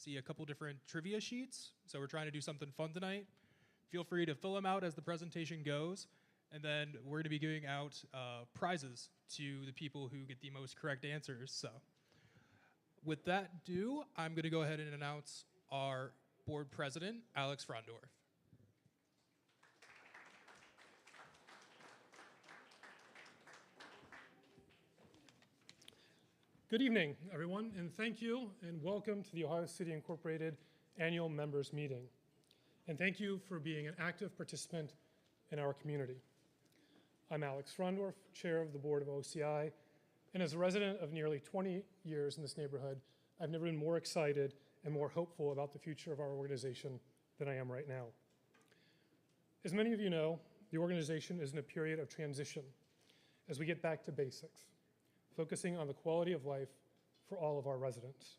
see a couple different trivia sheets. So we're trying to do something fun tonight. Feel free to fill them out as the presentation goes. And then we're going to be giving out prizes to the people who get the most correct answers. So with that due, I'm going to go ahead and announce our board president, Alex Frondorf. Good evening, everyone, and thank you, and welcome to the Ohio City Incorporated Annual Members Meeting. And thank you for being an active participant in our community. I'm Alex Frondorf, Chair of the Board of OCI, and as a resident of nearly 20 years in this neighborhood, I've never been more excited and more hopeful about the future of our organization than I am right now. As many of you know, the organization is in a period of transition as we get back to basics, focusing on the quality of life for all of our residents.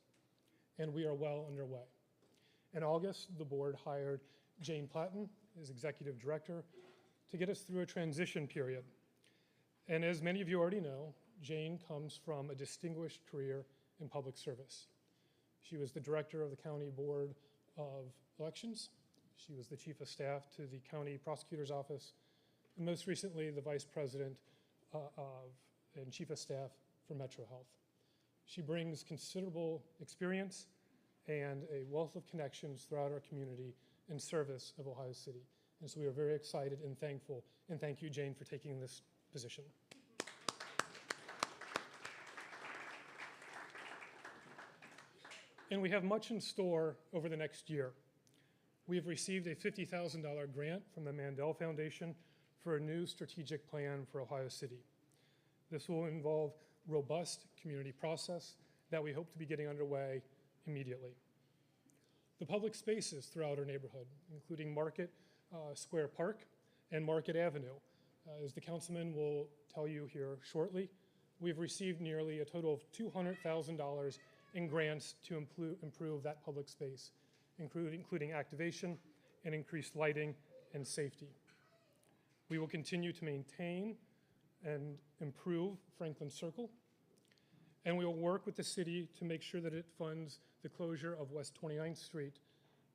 And we are well underway. In August, the board hired Jane Platten as executive director to get us through a transition period. And as many of you already know, Jane comes from a distinguished career in public service. She was the director of the County Board of Elections. She was the chief of staff to the county prosecutor's office, and most recently, the vice president and chief of staff for Metro Health. She brings considerable experience and a wealth of connections throughout our community in service of Ohio City. And so we are very excited and thankful, and thank you, Jane, for taking this position. And we have much in store over the next year. We have received a $50,000 grant from the Mandel Foundation for a new strategic plan for Ohio City. This will involve robust community process that we hope to be getting underway immediately. The public spaces throughout our neighborhood, including Market Square Park and Market Avenue, as the councilman will tell you here shortly, we've received nearly a total of $200,000 in grants to improve that public space, including activation and increased lighting and safety. We will continue to maintain and improve Franklin Circle, and we will work with the city to make sure that it funds the closure of West 29th Street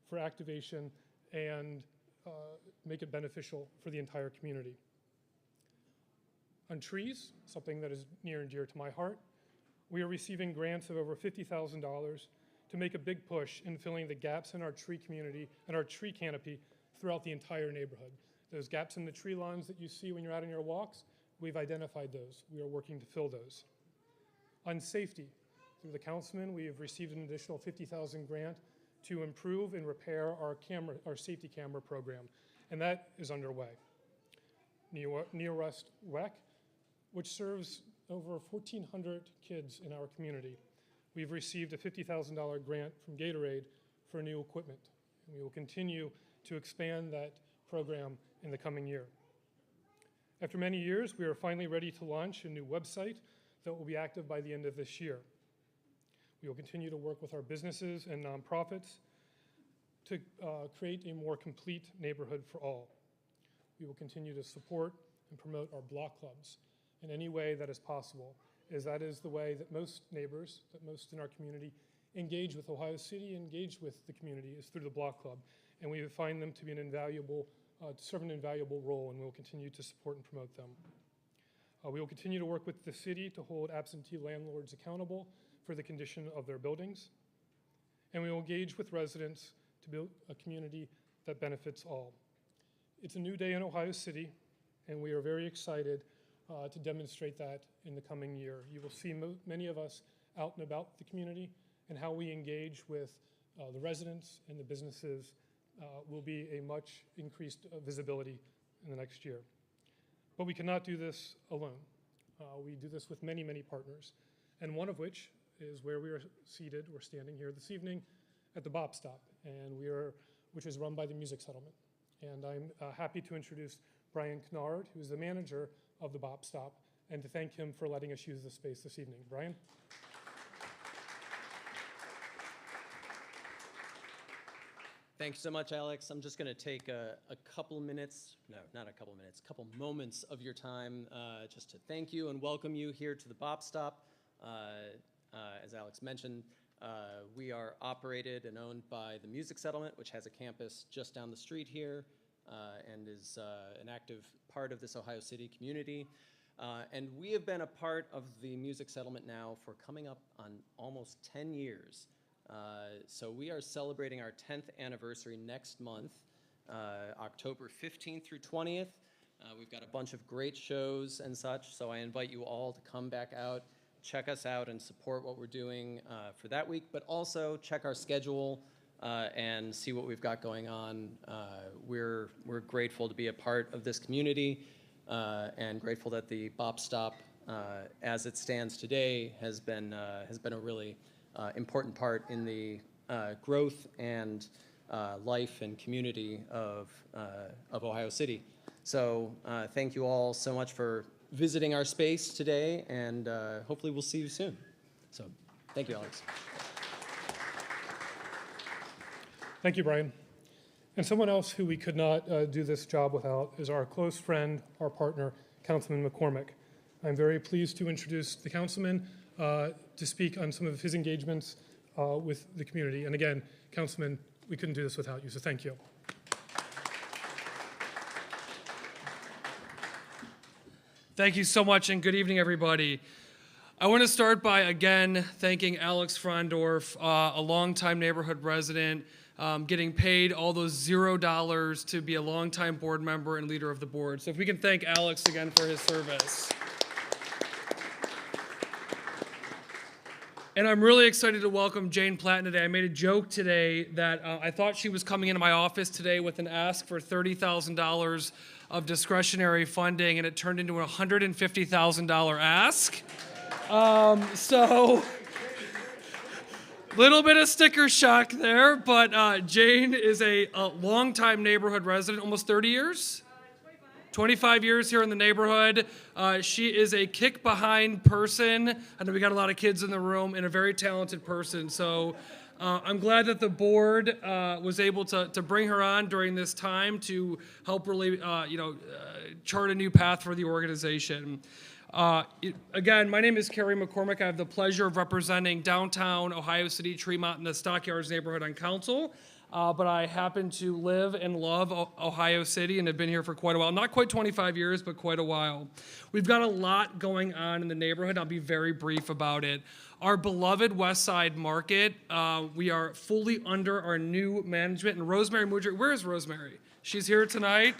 for activation and make it beneficial for the entire community. On trees, something that is near and dear to my heart, we are receiving grants of over $50,000 to make a big push in filling the gaps in our tree community and our tree canopy throughout the entire neighborhood. Those gaps in the tree lawns that you see when you're out on your walks, we've identified those. We are working to fill those. On safety, through the councilman, we have received an additional $50,000 grant to improve and repair our safety camera program, and that is underway. Near West WEC, which serves over 1,400 kids in our community, we've received a $50,000 grant from Gatorade for new equipment, and we will continue to expand that program in the coming year. After many years, we are finally ready to launch a new website that will be active by the end of this year. We will continue to work with our businesses and nonprofits to create a more complete neighborhood for all. We will continue to support and promote our block clubs in any way that is possible, as that is the way that most neighbors, that most in our community engage with Ohio City, engage with the community, is through the block club. And we find them to be to serve an invaluable role, and we will continue to support and promote them. We will continue to work with the city to hold absentee landlords accountable for the condition of their buildings. And we will engage with residents to build a community that benefits all. It's a new day in Ohio City, and we are very excited to demonstrate that in the coming year. You will see many of us out and about the community, and how we engage with the residents and the businesses will be a much increased visibility in the next year. But we cannot do this alone. We do this with many, many partners, and one of which is where we are seated. We're standing here this evening at the Bop Stop, which is run by the Music Settlement. And I'm happy to introduce Brian Kennard, who is the manager of the Bop Stop, and to thank him for letting us use the space this evening. Brian? Thanks so much, Alex. I'm just going to take a couple minutes, no, not a couple minutes, a couple moments of your time just to thank you and welcome you here to the Bop Stop. As Alex mentioned, We are operated and owned by the Music Settlement, which has a campus just down the street here and is an active part of this Ohio City community. And we have been a part of the Music Settlement now for coming up on almost 10 years. So we are celebrating our 10th anniversary next month, October 15th through 20th. We've got a bunch of great shows and such, so I invite you all to come back out, check us out, and support what we're doing for that week, but also check our schedule and see what we've got going on. We're grateful to be a part of this community and grateful that the Bop Stop, as it stands today, has been a really important part in the growth and life and community of Ohio City. So thank you all so much for visiting our space today, and hopefully we'll see you soon. So thank you, Alex. Thank you, Brian. And someone else who we could not do this job without is our close friend, our partner, Councilman McCormick. I'm very pleased to introduce the councilman to speak on some of his engagements with the community. And again, Councilman, we couldn't do this without you, so thank you. Thank you so much, and good evening, everybody. I want to start by, again, thanking Alex Frondorf, a longtime neighborhood resident, getting paid all those $0 to be a longtime board member and leader of the board. So if we can thank Alex again for his service. And I'm really excited to welcome Jane Platten today. I made a joke today that I thought she was coming into my office today with an ask for $30,000 of discretionary funding, and it turned into a $150,000 ask. So, little bit of sticker shock there, but Jane is a longtime neighborhood resident, almost 30 years? 25 years here in the neighborhood. She is a kick-behind person. I know we got a lot of kids in the room, and a very talented person. So I'm glad that the board was able to bring her on during this time to help really, chart a new path for the organization. Again, my name is Kerry McCormick. I have the pleasure of representing downtown Ohio City, Tremont, and the Stockyards neighborhood on council. But I happen to live and love Ohio City and have been here for quite a while. Not quite 25 years, but quite a while. We've got a lot going on in the neighborhood. I'll be very brief about it. Our beloved West Side Market, we are fully under our new management. And Rosemary Mudrick, where is Rosemary? She's here tonight.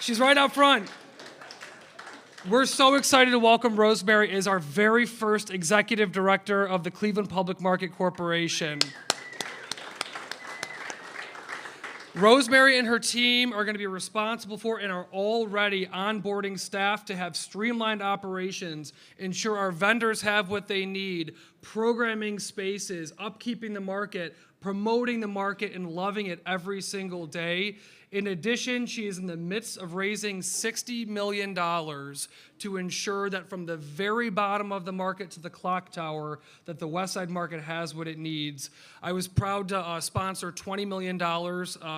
She's right out front. We're so excited to welcome Rosemary as our very first executive director of the Cleveland Public Market Corporation. Rosemary and her team are going to be responsible for and are already onboarding staff to have streamlined operations, ensure our vendors have what they need, programming spaces, upkeeping the market, promoting the market, and loving it every single day. In addition, she is in the midst of raising $60 million to ensure that from the very bottom of the market to the clock tower, that the West Side Market has what it needs. I was proud to sponsor $20 million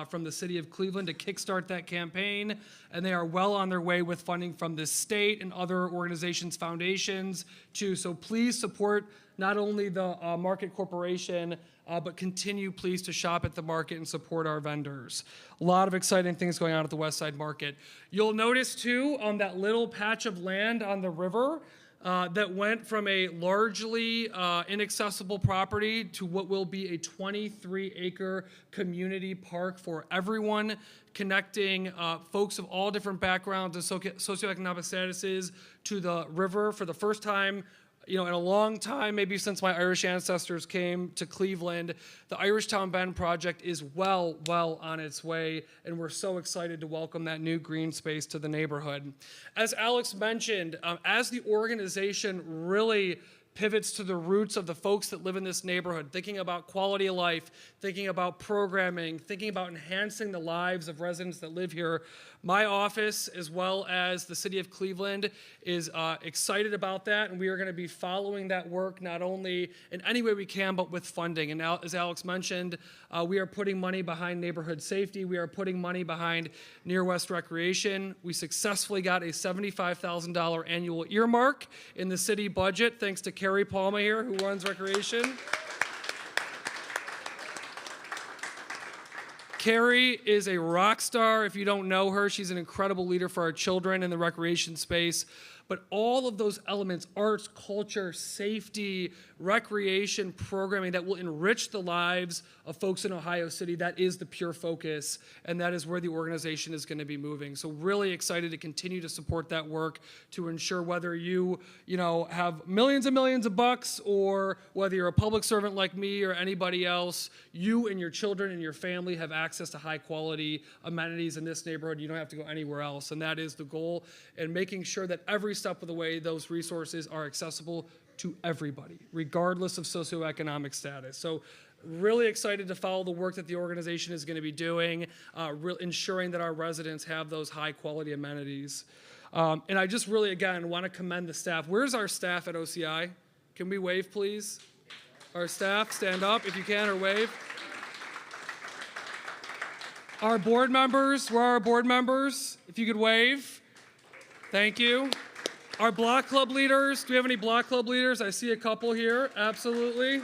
from the city of Cleveland to kickstart that campaign, and they are well on their way with funding from the state and other organizations, foundations, too. So please support not only the Market Corporation, but continue, please, to shop at the market and support our vendors. A lot of exciting things going on at the West Side Market. You'll notice, too, on that little patch of land on the river that went from a largely inaccessible property to what will be a 23-acre community park for everyone, connecting folks of all different backgrounds and socioeconomic statuses to the river for the first time in a long time, maybe since my Irish ancestors came to Cleveland. The Irishtown Bend project is well on its way, and we're so excited to welcome that new green space to the neighborhood. As Alex mentioned, as the organization really pivots to the roots of the folks that live in this neighborhood, thinking about quality of life, thinking about programming, thinking about enhancing the lives of residents that live here, My office, as well as the city of Cleveland, is excited about that, and we are going to be following that work not only in any way we can, but with funding. And now, as Alex mentioned, we are putting money behind neighborhood safety. We are putting money behind Near West Recreation. We successfully got a $75,000 annual earmark in the city budget, thanks to Carrie Palma here, who runs Recreation. Carrie is a rock star. If you don't know her, she's an incredible leader for our children in the recreation space. But all of those elements, arts, culture, safety, recreation, programming that will enrich the lives of folks in Ohio City, that is the pure focus, and that is where the organization is going to be moving. So really excited to continue to support that work to ensure whether you have millions and millions of bucks or whether you're a public servant like me or anybody else, you and your children and your family have access to high quality amenities in this neighborhood. You don't have to go anywhere else, and that is the goal, and making sure that every step of the way those resources are accessible to everybody, regardless of socioeconomic status. So really excited to follow the work that the organization is going to be doing, ensuring that our residents have those high quality amenities. And I just really, again, want to commend the staff. Where's our staff at OCI? Can we wave, please? Our staff, stand up if you can, or wave. Our board members, where are our board members? If you could wave. Thank you. Our block club leaders, do we have any block club leaders? I see a couple here, absolutely.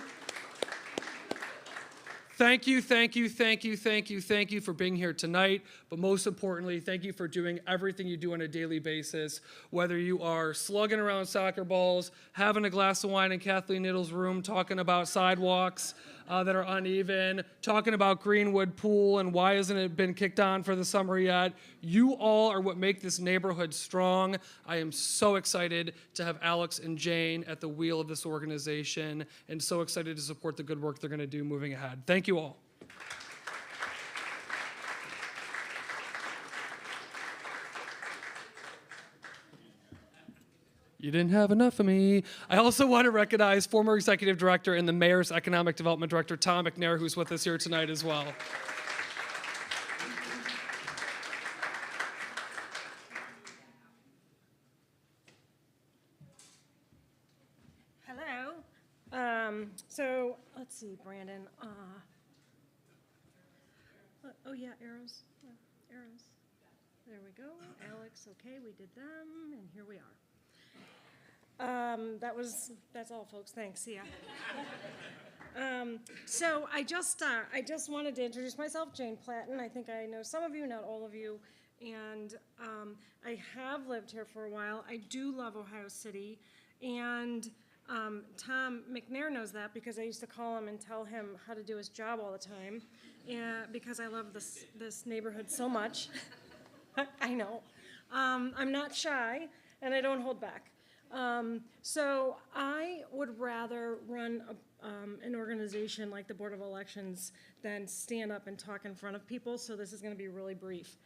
Thank you, thank you, thank you, thank you, thank you for being here tonight. But most importantly, thank you for doing everything you do on a daily basis, whether you are slugging around soccer balls, having a glass of wine in Kathleen Niddle's room, talking about sidewalks that are uneven, talking about Greenwood Pool and why hasn't it been kicked on for the summer yet. You all are what make this neighborhood strong. I am so excited to have Alex and Jane at the wheel of this organization, and so excited to support the good work they're going to do moving ahead. Thank you all. You didn't have enough of me. I also want to recognize former executive director and the mayor's economic development director, Tom McNair, who's with us here tonight as well. Hello. So let's see, Brandon. Oh yeah, arrows. Arrows. There we go. Alex, okay, we did them, and here we are. That's all, folks. Thanks. See ya. So I just wanted to introduce myself, Jane Platten. I think I know some of you, not all of you, and I have lived here for a while. I do love Ohio City, and Tom McNair knows that because I used to call him and tell him how to do his job all the time, and because I love this neighborhood so much. I know. I'm not shy, and I don't hold back. So I would rather run an organization like the Board of Elections than stand up and talk in front of people, so this is going to be really brief.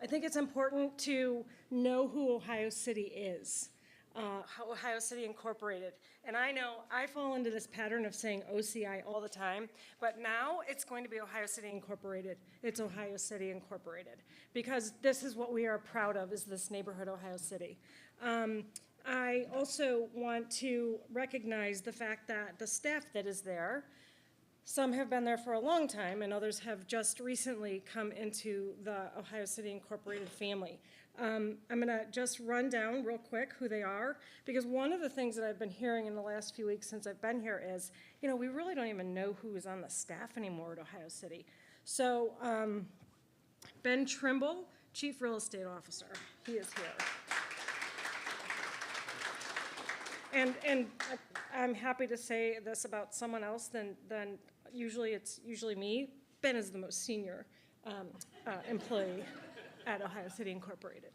I think it's important to know who Ohio City is, Ohio City Incorporated. And I know I fall into this pattern of saying OCI all the time, but now it's going to be Ohio City Incorporated. It's Ohio City Incorporated, because this is what we are proud of, is this neighborhood, Ohio City. I also want to recognize the fact that the staff that is there, some have been there for a long time, and others have just recently come into the Ohio City Incorporated family. I'm going to just run down real quick who they are, because one of the things that I've been hearing in the last few weeks since I've been here is, we really don't even know who is on the staff anymore at Ohio City. So Ben Trimble, Chief Real Estate Officer, he is here. And I'm happy to say this about someone else than it's usually me. Ben is the most senior employee at Ohio City Incorporated.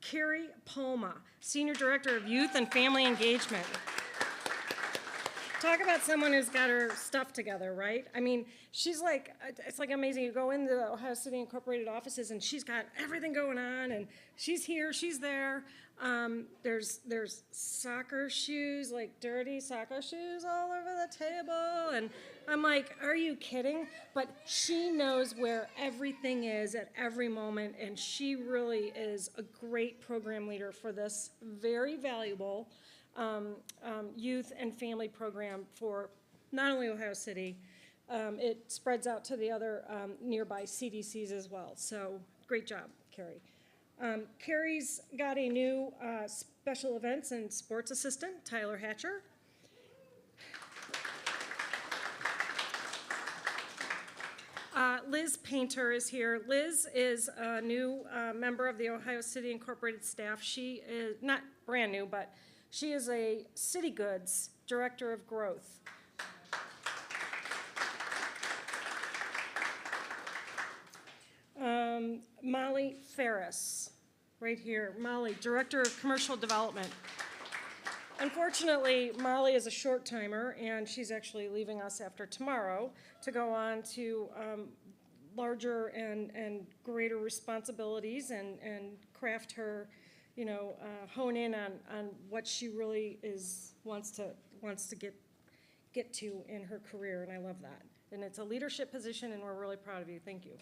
Carrie Palma, Senior Director of Youth and Family Engagement. Talk about someone who's got her stuff together, right? I mean, she's like, it's like amazing. You go into the Ohio City Incorporated offices and she's got everything going on, and she's here, she's there. There's soccer shoes, like dirty soccer shoes all over the table. people, and I'm like, are you kidding? But she knows where everything is at every moment, and she really is a great program leader for this very valuable youth and family program for not only Ohio City, it spreads out to the other nearby CDCs as well. So great job, Carrie. Carrie's got a new special events and sports assistant, Tyler Hatcher. Liz Painter is here. Liz is a new member of the Ohio City Incorporated staff. She is not brand new, but she is a City Goods Director of Growth. Molly Ferris, right here. Molly, Director of Commercial Development. Unfortunately, Molly is a short-timer, and she's actually leaving us after tomorrow to go on to larger and greater responsibilities and craft her, hone in on what she really wants to get to in her career, and I love that. And it's a leadership position, and we're really proud of you. Thank you.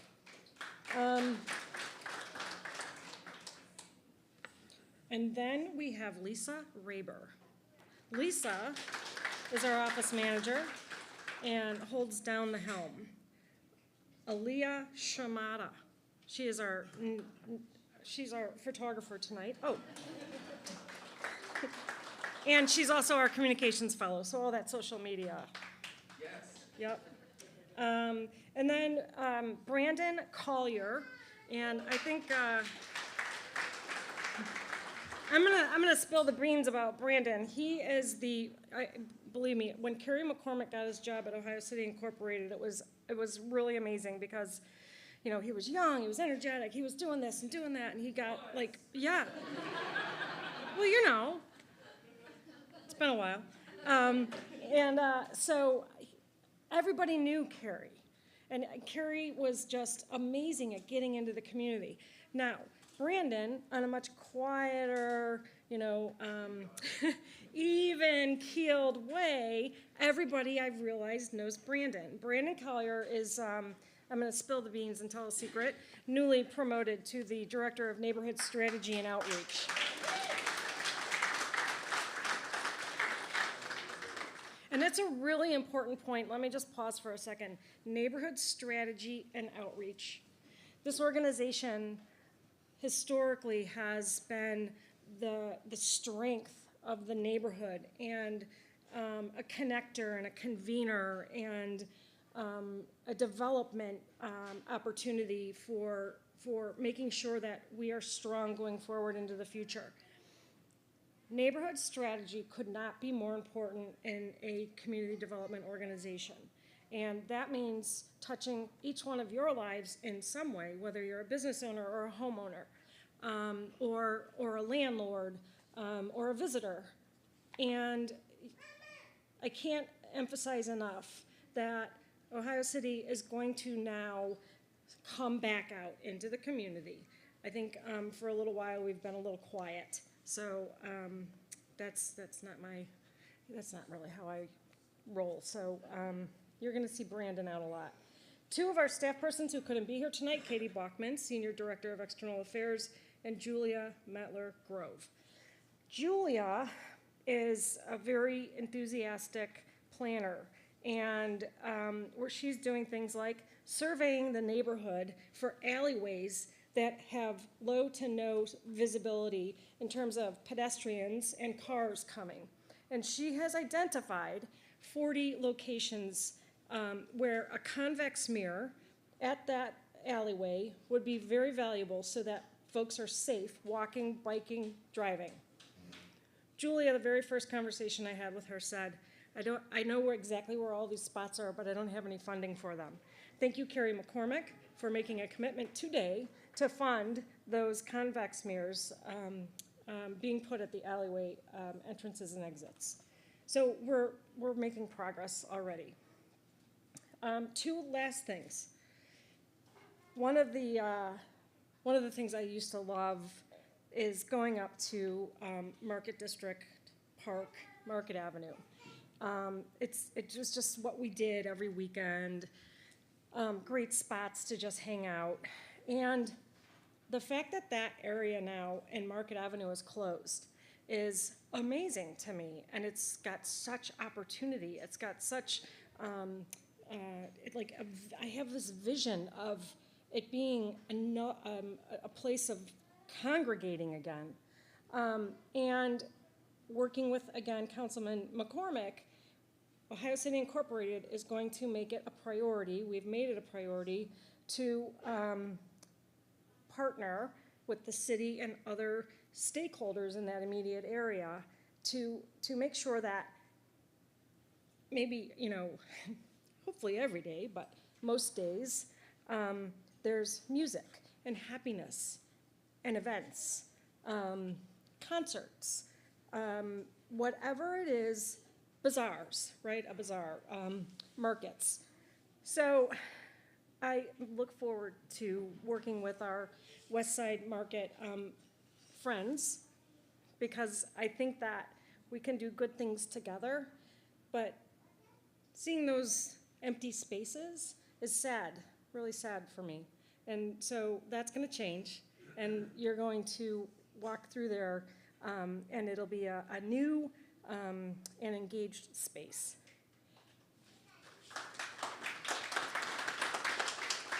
And then we have Lisa Raber. Lisa is our office manager and holds down the helm. Aliyah Shamada, she's our photographer tonight. Oh. And she's also our communications fellow, so all that social media. Yes. Yep. And then Brandon Collier, and I think I'm gonna spill the beans about Brandon. He is believe me, when Kerry McCormick got his job at Ohio City Incorporated, it was really amazing because, he was young, he was energetic, he was doing this and doing that, and he got yeah. Well, it's been a while, so everybody knew Kerry. And Kerry was just amazing at getting into the community. Now, Brandon, on a much quieter, even-keeled way, everybody I've realized knows Brandon. Brandon Collier is, I'm going to spill the beans and tell a secret, newly promoted to the Director of Neighborhood Strategy and Outreach. And that's a really important point. Let me just pause for a second. Neighborhood strategy and outreach. This organization historically has been the strength of the neighborhood and a connector and a convener and a development opportunity for making sure that we are strong going forward into the future. Neighborhood strategy could not be more important in a community development organization. And that means touching each one of your lives in some way, whether you're a business owner or a homeowner, or a landlord, or a visitor. And I can't emphasize enough that Ohio City is going to now come back out into the community. I think for a little while we've been a little quiet. So that's not really how I roll. So you're going to see Brandon out a lot. Two of our staff persons who couldn't be here tonight, Katie Bachman, Senior Director of External Affairs, and Julia Metler-Grove. Julia is a very enthusiastic planner, and where she's doing things like surveying the neighborhood for alleyways that have low to no visibility in terms of pedestrians and cars coming. And she has identified 40 locations where a convex mirror at that alleyway would be very valuable so that folks are safe walking, biking, driving. Julia, the very first conversation I had with her, said, I know exactly where all these spots are, but I don't have any funding for them. Thank you, Kerry McCormick, for making a commitment today to fund those convex mirrors being put at the alleyway entrances and exits. So we're making progress already. Two last things. One of the things I used to love is going up to Market District Park, Market Avenue. It was just what we did every weekend. Great spots to just hang out. And the fact that that area now in Market Avenue is closed is amazing to me. And it's got such opportunity. It's got such, I have this vision of it being a place of congregating again. And working with, again, Councilman McCormick, Ohio City Incorporated is going to make it a priority. We've made it a priority to partner with the city and other stakeholders in that immediate area to make sure that maybe, hopefully every day, but most days, there's music and happiness and events, concerts, whatever it is, bazaars, right? A bazaar, markets. So I look forward to working with our West Side Market friends, because I think that we can do good things together, but seeing those empty spaces is sad, really sad for me. And so that's gonna change, and you're going to walk through there, and it'll be a new and engaged space.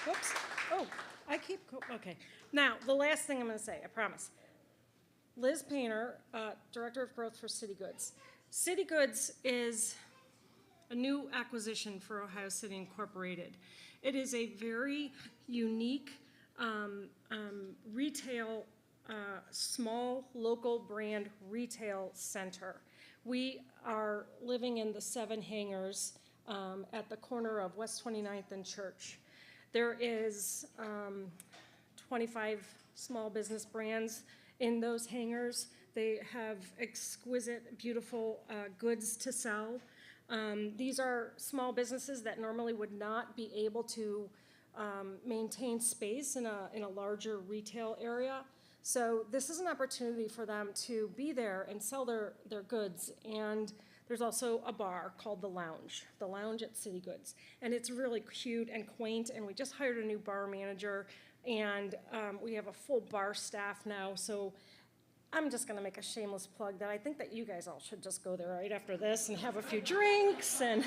Whoops, oh, okay. Now, the last thing I'm gonna say, I promise. Liz Painter, Director of Growth for City Goods. City Goods is a new acquisition for Ohio City Incorporated. It is a very unique retail, small local brand retail center. We are living in the 7 hangars at the corner of West 29th and Church. There is 25 small business brands in those hangars. They have exquisite, beautiful goods to sell. These are small businesses that normally would not be able to maintain space in a larger retail area. So this is an opportunity for them to be there and sell their goods. And there's also a bar called The Lounge at City Goods. And it's really cute and quaint, and we just hired a new bar manager, and we have a full bar staff now. So I'm just gonna make a shameless plug that I think that you guys all should just go there right after this and have a few drinks. And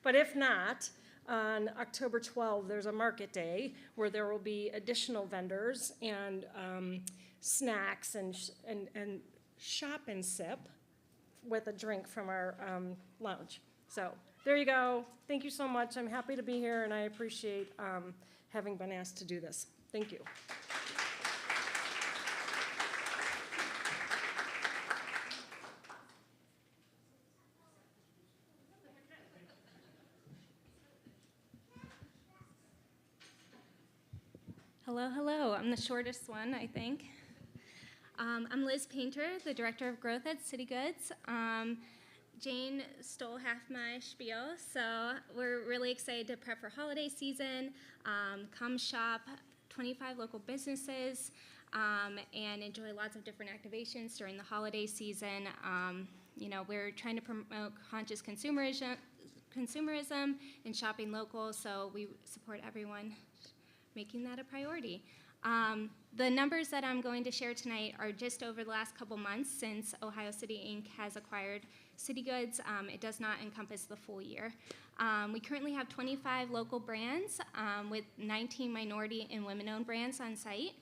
but if not, on October 12th, there's a market day where there will be additional vendors and snacks and shop and sip with a drink from our lounge. So there you go. Thank you so much. I'm happy to be here, and I appreciate having been asked to do this. Thank you. Hello, hello. I'm the shortest one, I think. I'm Liz Painter, the Director of Growth at City Goods. Jane stole half my spiel, so we're really excited to prep for holiday season. Come shop 25 local businesses and enjoy lots of different activations during the holiday season. We're trying to promote conscious consumerism and shopping local, so we support everyone making that a priority. The numbers that I'm going to share tonight are just over the last couple months since Ohio City Inc. has acquired City Goods. It does not encompass the full year. We currently have 25 local brands with 19 minority and women-owned brands on site.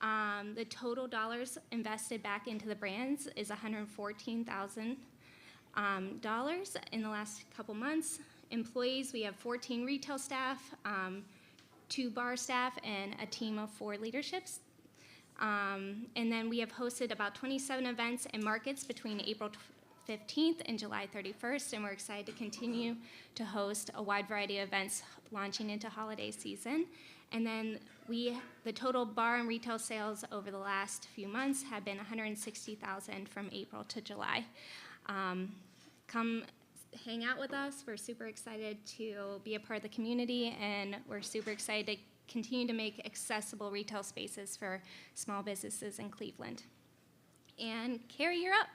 The total dollars invested back into the brands is $114,000 in the last couple months. Employees, we have 14 retail staff, 2 bar staff, and a team of 4 leaderships. And then we have hosted about 27 events and markets between April 15th and July 31st, and we're excited to continue to host a wide variety of events launching into holiday season. And then the total bar and retail sales over the last few months have been $160,000 from April to July. Come hang out with us. We're super excited to be a part of the community, and we're super excited to continue to make accessible retail spaces for small businesses in Cleveland. And Carrie, you're up.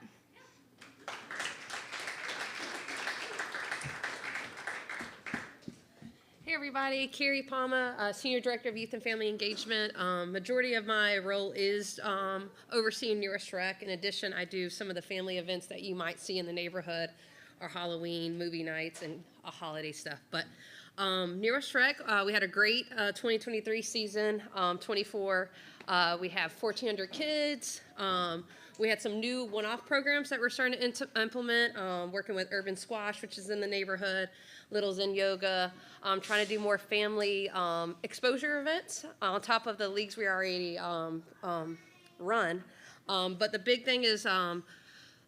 Hey everybody, Carrie Palma, Senior Director of Youth and Family Engagement. Majority of my role is overseeing Nearest Rec. In addition, I do some of the family events that you might see in the neighborhood, our Halloween, movie nights, and holiday stuff. But Nearest Rec, we had a great 2023 season, 24. We have 1,400 kids. We had some new one-off programs that we're starting to implement, working with Urban Squash, which is in the neighborhood, Little Zen Yoga, trying to do more family exposure events on top of the leagues we already run. But the big thing is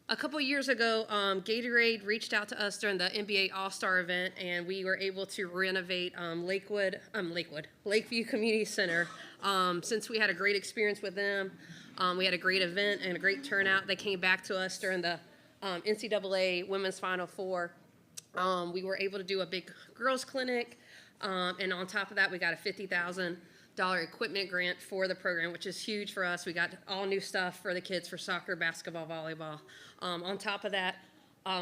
A couple years ago, Gatorade reached out to us during the NBA All-Star event, and we were able to renovate Lakeview Community Center. Since we had a great experience with them, we had a great event and a great turnout. They came back to us during the NCAA Women's Final Four. We were able to do a big girls clinic, and on top of that, we got a $50,000 equipment grant for the program, which is huge for us. We got all new stuff for the kids for soccer, basketball, volleyball. On top of that,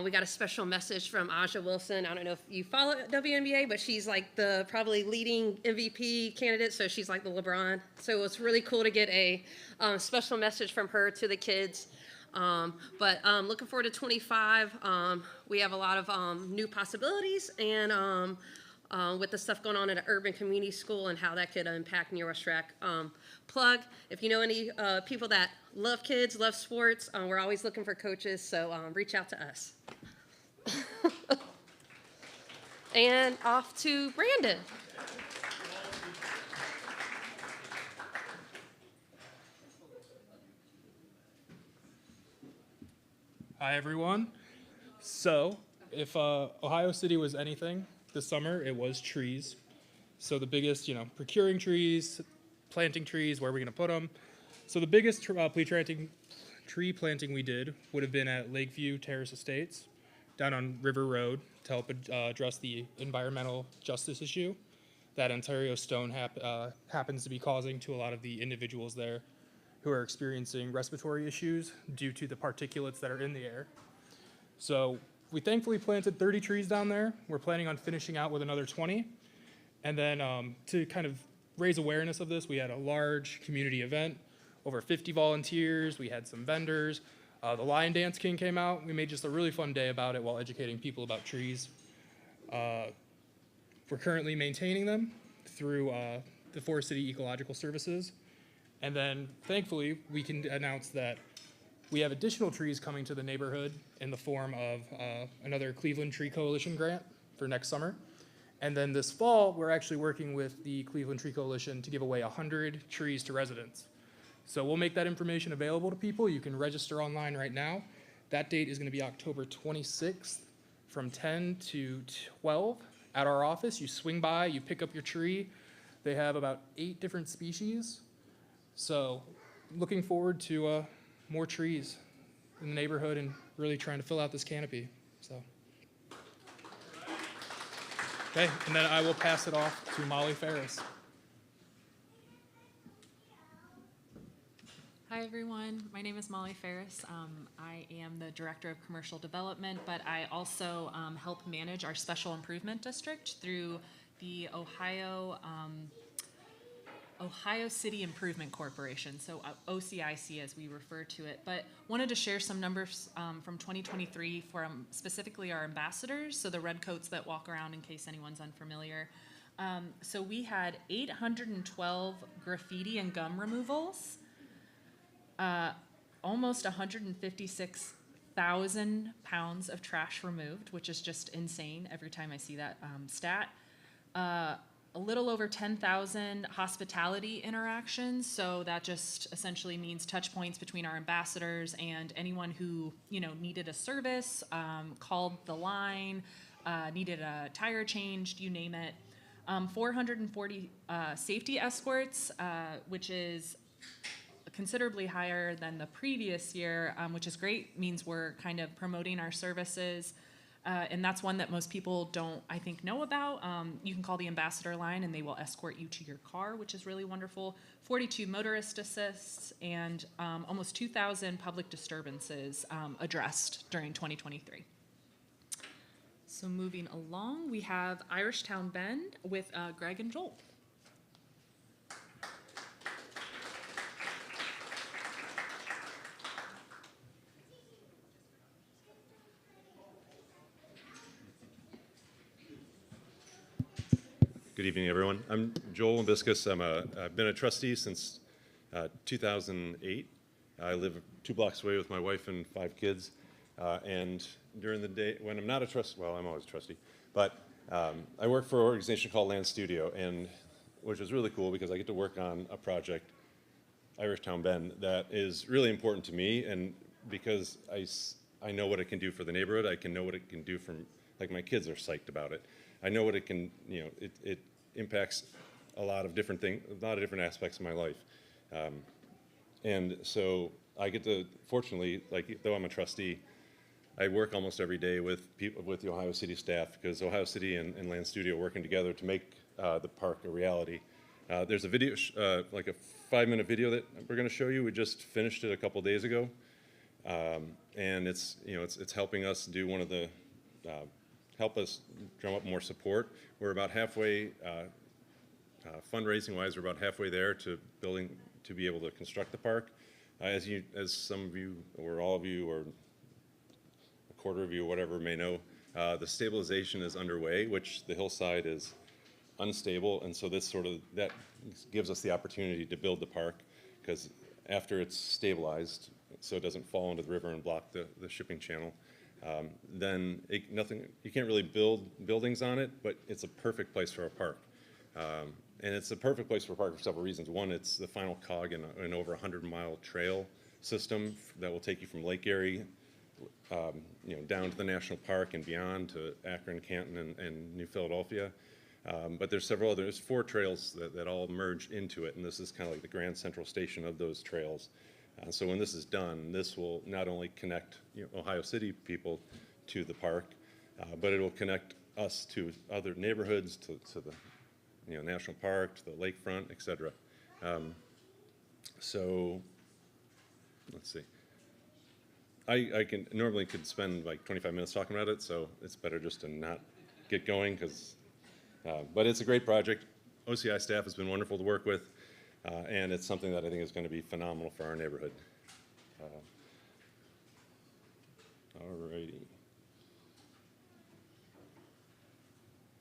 we got a special message from Aja Wilson. I don't know if you follow WNBA, but she's like the probably leading MVP candidate, so she's like the LeBron. So it's really cool to get a special message from her to the kids. But looking forward to 25. We have a lot of new possibilities, and with the stuff going on at an urban community school and how that could impact Nearest Rec. Plug, if you know any people that love kids, love sports, we're always looking for coaches, so reach out to us. And off to Brandon. Hi, everyone. So, if Ohio City was anything this summer, it was trees. So the biggest, procuring trees, planting trees, where are we going to put them? So the biggest tree planting we did would have been at Lakeview Terrace Estates, down on River Road, to help address the environmental justice issue that Ontario Stone happens to be causing to a lot of the individuals there who are experiencing respiratory issues due to the particulates that are in the air. So we thankfully planted 30 trees down there. We're planning on finishing out with another 20. And then to kind of raise awareness of this, we had a large community event, over 50 volunteers. We had some vendors. The Lion Dance King came out. We made just a really fun day about it while educating people about trees. We're currently maintaining them through the Forest City Ecological Services. And then, thankfully, we can announce that we have additional trees coming to the neighborhood in the form of another Cleveland Tree Coalition grant for next summer. And then this fall, we're actually working with the Cleveland Tree Coalition to give away 100 trees to residents. So we'll make that information available to people. You can register online right now. That date is going to be October 26th from 10 to 12 at our office. You swing by, you pick up your tree. They have about 8 different species. So looking forward to more trees in the neighborhood and really trying to fill out this canopy. So, okay, and then I will pass it off to Molly Ferris. Hi everyone, my name is Molly Ferris. I am the Director of Commercial Development, but I also help manage our Special Improvement District through the Ohio City Improvement Corporation, so OCIC as we refer to it. But wanted to share some numbers from 2023 from specifically our ambassadors, so the red coats that walk around in case anyone's unfamiliar. So we had 812 graffiti and gum removals, almost 156,000 pounds of trash removed, which is just insane every time I see that stat. A little over 10,000 hospitality interactions, so that just essentially means touch points between our ambassadors and anyone who needed a service, called the line, needed a tire changed, you name it. 440 safety escorts, which is considerably higher than the previous year, which is great, means we're kind of promoting our services. And that's one that most people don't, I think, know about. You can call the ambassador line and they will escort you to your car, which is really wonderful. 42 motorist assists and almost 2,000 public disturbances addressed during 2023. So moving along, we have Irish Town Bend with Greg and Joel. Good evening, everyone. I'm Joel Ambiscus. I've been a trustee since 2008. I live 2 blocks away with my wife and 5 kids. And during the day, when I'm not a trustee, well, I'm always a trustee, but I work for an organization called Land Studio, and which is really cool because I get to work on a project, Irish Town Bend, that is really important to me, and because I know what it can do for the neighborhood, I can know what it can do from, like my kids are psyched about it. I know what it can, it impacts a lot of different things, a lot of different aspects of my life. And so I get to, fortunately, like though I'm a trustee, I work almost every day with people, with the Ohio City staff, because Ohio City and Land Studio are working together to make the park a reality. There's a video, like a 5-minute video that we're going to show you. We just finished it a couple days ago, and it's helping us do one of the help us drum up more support. We're about halfway, fundraising-wise, we're about halfway there to building, to be able to construct the park. As some of you, or all of you, or a quarter of you, or whatever may know, the stabilization is underway, which the hillside is unstable, and so that gives us the opportunity to build the park, because after it's stabilized, so it doesn't fall into the river and block the shipping channel, then you can't really build buildings on it, but it's a perfect place for a park. And it's a perfect place for a park for several reasons. One, it's the final cog in an over 100-mile trail system that will take you from Lake Erie, down to the national park and beyond to Akron, Canton, and New Philadelphia. But there's 4 trails that all merge into it, and this is kind of like the Grand Central Station of those trails. So when this is done, this will not only connect Ohio City people to the park, but it will connect us to other neighborhoods, to the national park, to the lakefront, et cetera. So let's see. I normally could spend like 25 minutes talking about it, so it's better just to not get going, but it's a great project. OCI staff has been wonderful to work with, and it's something that I think is going to be phenomenal for our neighborhood. All righty.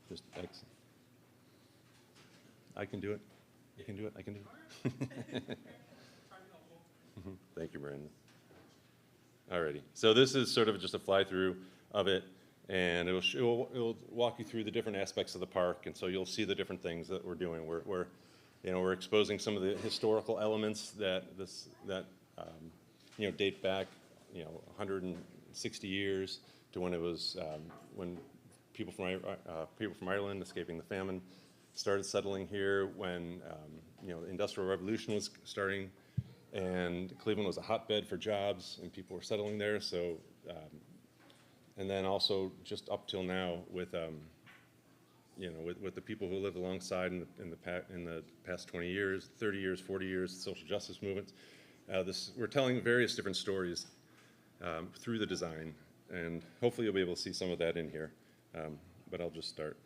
Just excellent. I can do it. You can do it. I can do it. Thank you, Brandon. Alrighty. So this is sort of just a fly-through of it, and it'll walk you through the different aspects of the park, and so you'll see the different things that we're doing. We're exposing some of the historical elements that date back 160 years to when it was when people from Ireland escaping the famine started settling here, when the Industrial Revolution was starting, and Cleveland was a hotbed for jobs, and people were settling there. So, and then also just up till now with with the people who live alongside in the past 20 years, 30 years, 40 years, social justice movements. We're telling various different stories through the design, and hopefully you'll be able to see some of that in here. But I'll just start.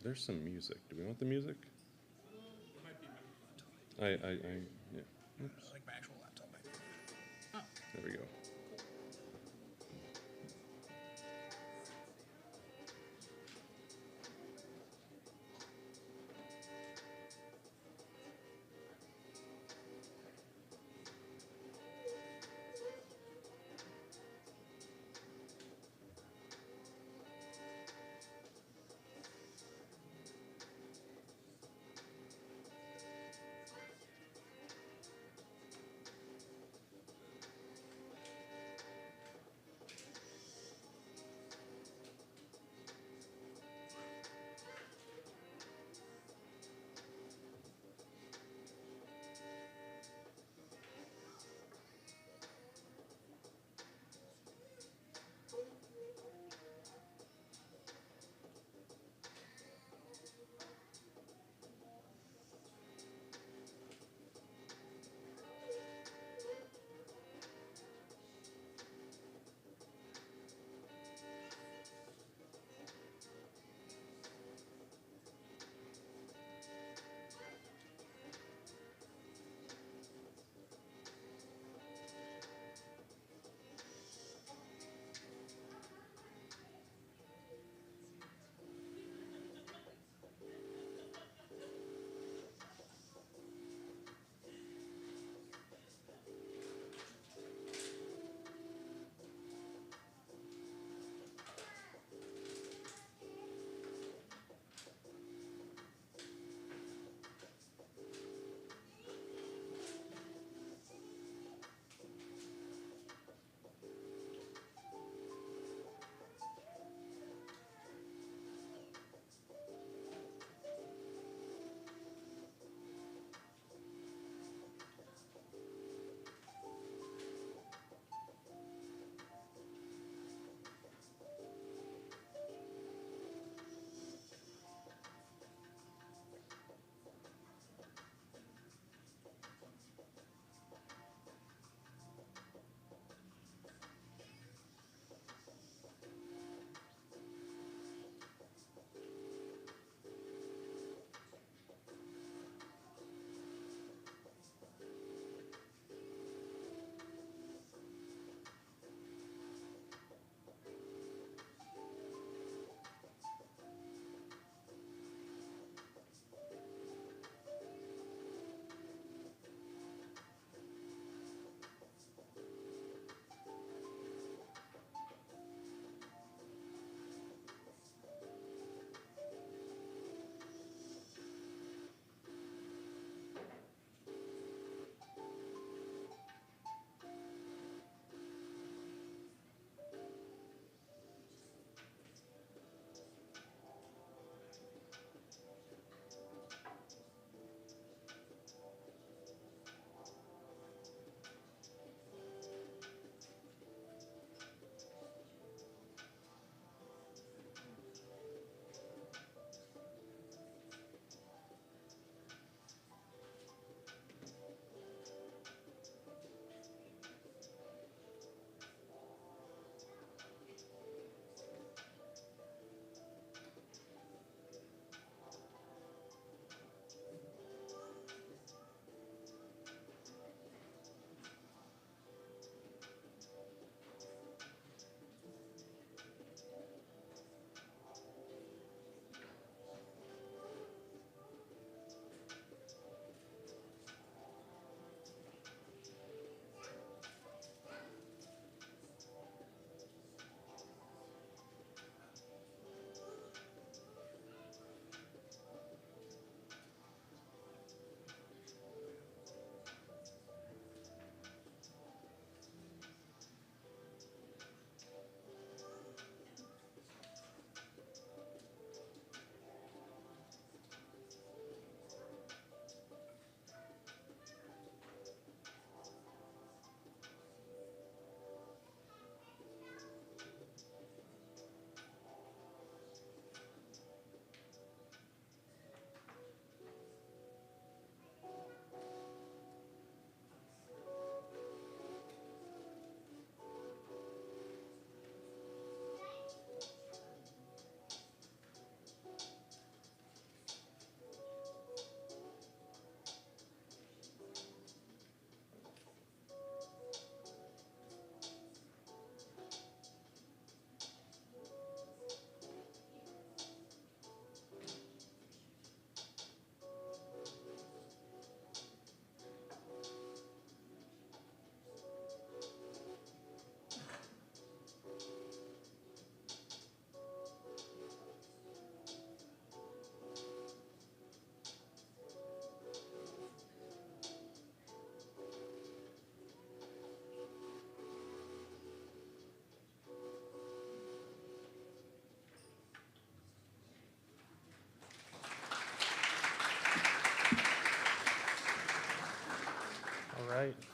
There's some music. Do we want the music? Yeah. Oops. Like my actual laptop. There we go.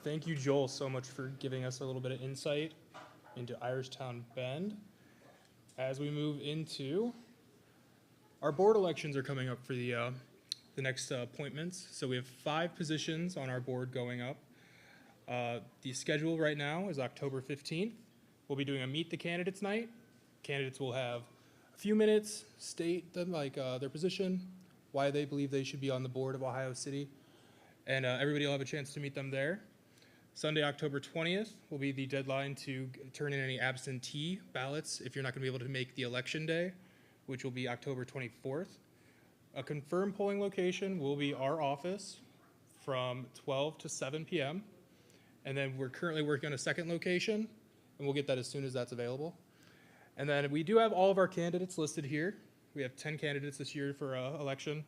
thank you, Joel, so much for giving us a little bit of insight into Irishtown Bend. As we move into our board elections are coming up for the next appointments. So we have 5 positions on our board going up. The schedule right now is October 15th. We'll be doing a Meet the Candidates night. Candidates will have a few minutes, state them their position, why they believe they should be on the board of Ohio City, and everybody will have a chance to meet them there. Sunday, October 20th will be the deadline to turn in any absentee ballots if you're not going to be able to make the election day, which will be October 24th. A confirmed polling location will be our office from 12 to 7 p.m. And then we're currently working on a second location, and we'll get that as soon as that's available. And then we do have all of our candidates listed here. We have 10 candidates this year for election.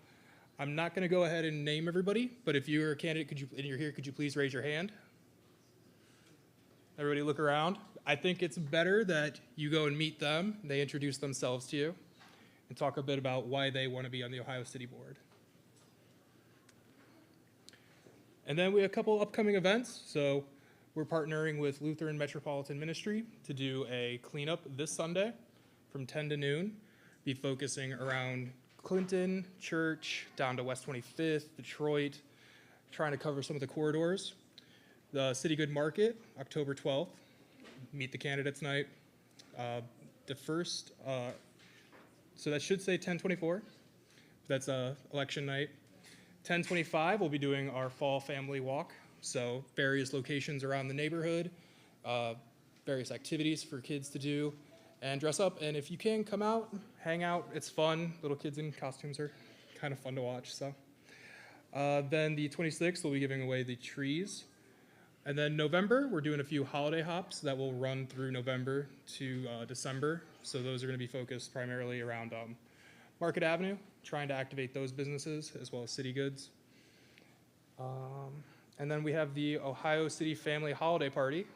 I'm not going to go ahead and name everybody, but if you're a candidate and you're here, could you please raise your hand? Everybody look around. I think it's better that you go and meet them, they introduce themselves to you, and talk a bit about why they want to be on the Ohio City Board. And then we have a couple upcoming events. So we're partnering with Lutheran Metropolitan Ministry to do a cleanup this Sunday from 10 to noon, be focusing around Clinton, Church, down to West 25th, Detroit, trying to cover some of the corridors. The City Good Market, October 12th, Meet the Candidates Night. The first, so that should say 10/24. That's election night. 10/25, we'll be doing our fall family walk. So various locations around the neighborhood, various activities for kids to do, and dress up. And if you can, come out, hang out. It's fun. Little kids in costumes are kind of fun to watch. So then the 26th, we'll be giving away the trees. And then November, we're doing a few holiday hops that will run through November to December. So those are going to be focused primarily around Market Avenue, trying to activate those businesses as well as City Goods. And then we have the Ohio City Family Holiday Party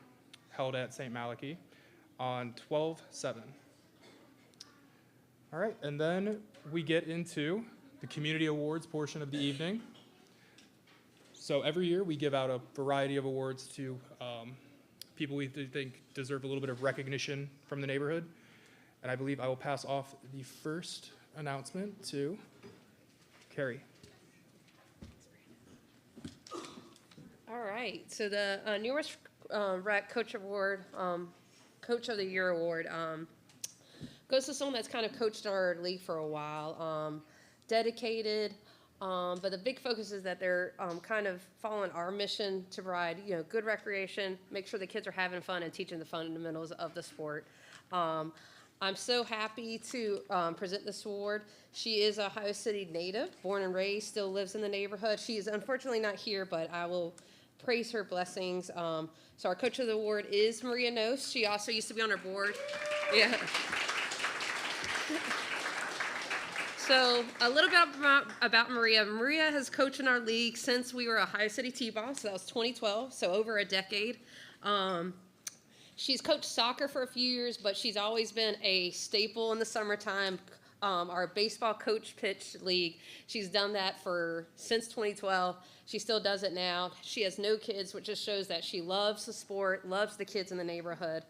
held at St. Malachy on 12/7. All right, and then we get into the community awards portion of the evening. So every year we give out a variety of awards to people we think deserve a little bit of recognition from the neighborhood. And I believe I will pass off the first announcement to Carrie. All right, so the Norris Rec Coach Award, Coach of the Year Award, goes to someone that's kind of coached in our league for a while, dedicated, but the big focus is that they're kind of following our mission to provide, good recreation, make sure the kids are having fun and teaching the fundamentals of the sport. I'm so happy to present this award. She is a Ohio City native, born and raised, still lives in the neighborhood. She is unfortunately not here, but I will praise her blessings. So our coach of the award is Maria Nose. She also used to be on our board. Yeah. So a little bit about Maria. Maria has coached in our league since we were Ohio City T-ball, so that was 2012, so over a decade. She's coached soccer for a few years, but she's always been a staple in the summertime. Our baseball coach pitch league, she's done that since 2012. She still does it now. She has no kids, which just shows that she loves the sport, loves the kids in the neighborhood.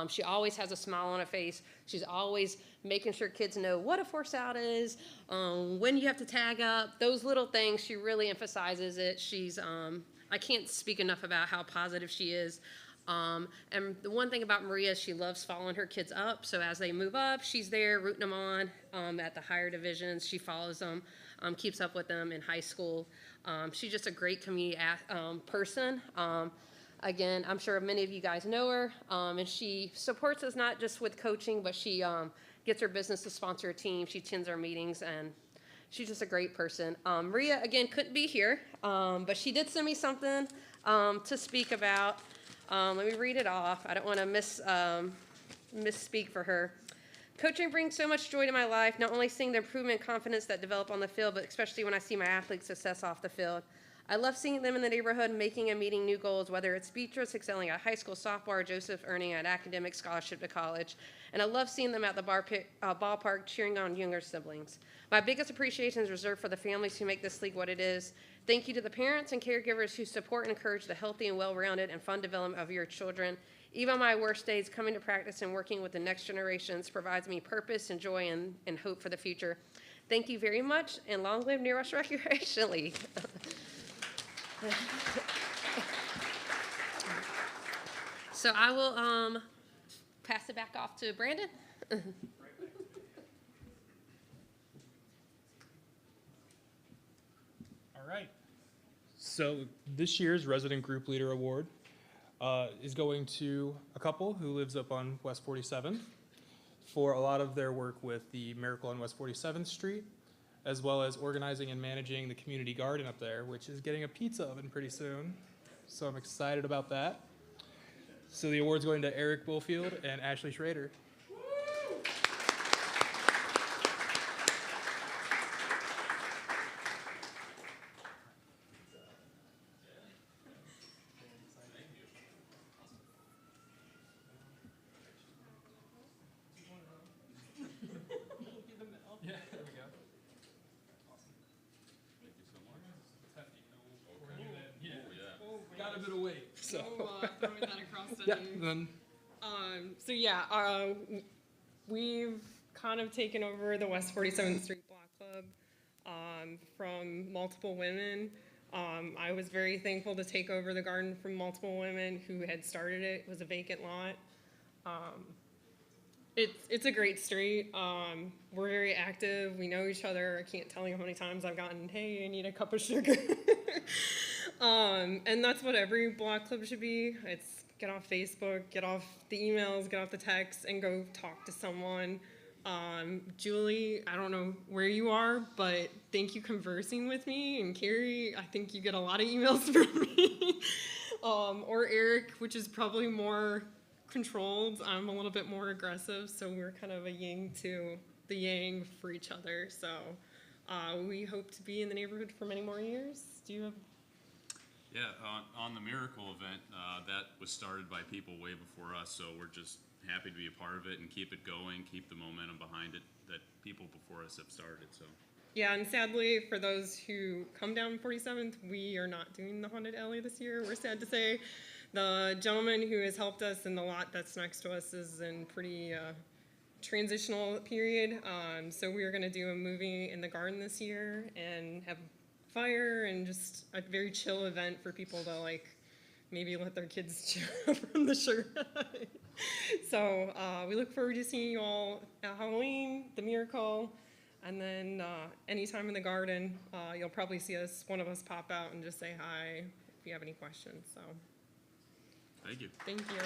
She always has a smile on her face. She's always making sure kids know what a force out is, when you have to tag up, those little things. She really emphasizes it. She's, I can't speak enough about how positive she is. And the one thing about Maria is she loves following her kids up. So as they move up, she's there rooting them on at the higher divisions. She follows them, keeps up with them in high school. She's just a great community person. Again, I'm sure many of you guys know her, and she supports us not just with coaching, but she gets her business to sponsor a team. She attends our meetings, and she's just a great person. Maria, again, couldn't be here, but she did send me something to speak about. Let me read it off. I don't want to misspeak for her. Coaching brings so much joy to my life, not only seeing the improvement and confidence that develop on the field, but especially when I see my athletes' success off the field. I love seeing them in the neighborhood making and meeting new goals, whether it's Beatrice excelling at high school softball or Joseph earning an academic scholarship to college. And I love seeing them at the ballpark cheering on younger siblings. My biggest appreciation is reserved for the families who make this league what it is. Thank you to the parents and caregivers who support and encourage the healthy and well-rounded and fun development of your children. Even on my worst days, coming to practice and working with the next generations provides me purpose and joy and hope for the future. Thank you very much, and long live Near West Recreation League. So I will pass it back off to Brandon. All right. So this year's Resident Group Leader Award is going to a couple who lives up on West 47th for a lot of their work with the Miracle on West 47th Street, as well as organizing and managing the community garden up there, which is getting a pizza oven pretty soon. So I'm excited about that. So the award's going to Eric Bullfield and Ashley Schrader. Got a bit of weight, so. Throwing that across the Yeah, then We've kind of taken over the West 47th Street Block Club from multiple women. I was very thankful to take over the garden from multiple women who had started it. It was a vacant lot. It's a great street. We're very active. We know each other. I can't tell you how many times I've gotten, hey, I need a cup of sugar. And that's what every block club should be. It's get off Facebook, get off the emails, get off the texts, and go talk to someone. Julie, I don't know where you are, but thank you conversing with me. And Carrie, I think you get a lot of emails from me. Or Eric, which is probably more controlled. I'm a little bit more aggressive, so we're kind of a yin to the yang for each other. So we hope to be in the neighborhood for many more years. Do you have? Yeah, on the Miracle event, that was started by people way before us, so we're just happy to be a part of it and keep it going, keep the momentum behind it that people before us have started, so. Yeah, and sadly, for those who come down 47th, we are not doing the Haunted Alley this year, we're sad to say. The gentleman who has helped us in the lot that's next to us is in pretty transitional period, so we are gonna do a movie in the garden this year and have fire and just a very chill event for people to like maybe let their kids chill from the sugar. So we look forward to seeing you all at Halloween, the Miracle, and then anytime in the garden, you'll probably see one of us pop out and just say hi if you have any questions. So Thank you. thank you.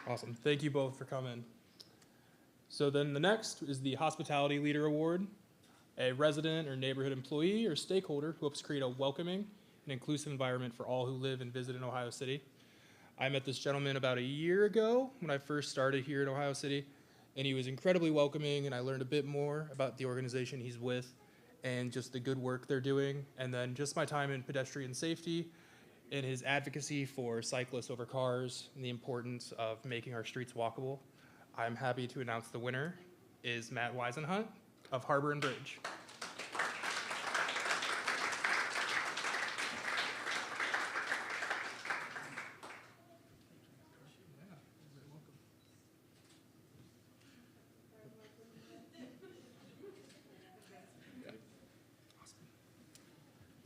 awesome. Thank you both for coming. So then the next is the Hospitality Leader Award. A resident or neighborhood employee or stakeholder who helps create a welcoming and inclusive environment for all who live and visit in Ohio City. I met this gentleman about a year ago when I first started here in Ohio City, and he was incredibly welcoming, and I learned a bit more about the organization he's with and just the good work they're doing, and then just my time in pedestrian safety and his advocacy for cyclists over cars and the importance of making our streets walkable. I'm happy to announce the winner is Matt Weisenhunt of Harbor and Bridge.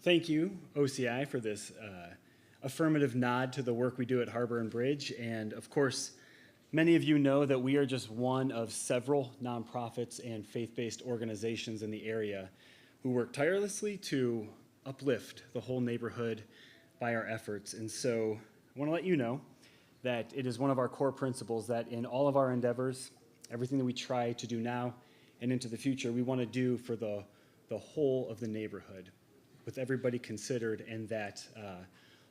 Thank you, OCI, for this affirmative nod to the work we do at Harbor and Bridge. And of course, many of you know that we are just one of several nonprofits and faith-based organizations in the area who work tirelessly to uplift the whole neighborhood by our efforts. And so I want to let you know that it is one of our core principles that in all of our endeavors, everything that we try to do now and into the future, we want to do for the whole of the neighborhood, with everybody considered, and that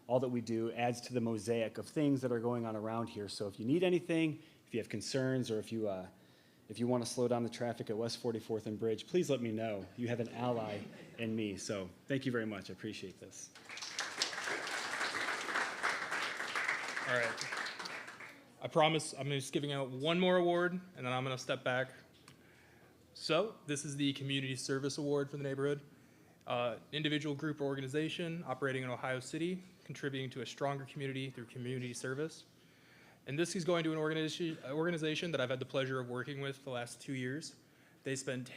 all that we do adds to the mosaic of things that are going on around here. So if you need anything, if you have concerns, or if you if you want to slow down the traffic at West 44th and Bridge, please let me know. You have an ally in me. So thank you very much. I appreciate this. All right. I promise I'm just giving out one more award, and then I'm going to step back. So this is the Community Service Award for the neighborhood. Individual, group, or organization operating in Ohio City, contributing to a stronger community through community service. And this is going to an organization that I've had the pleasure of working with the last 2 years. They spend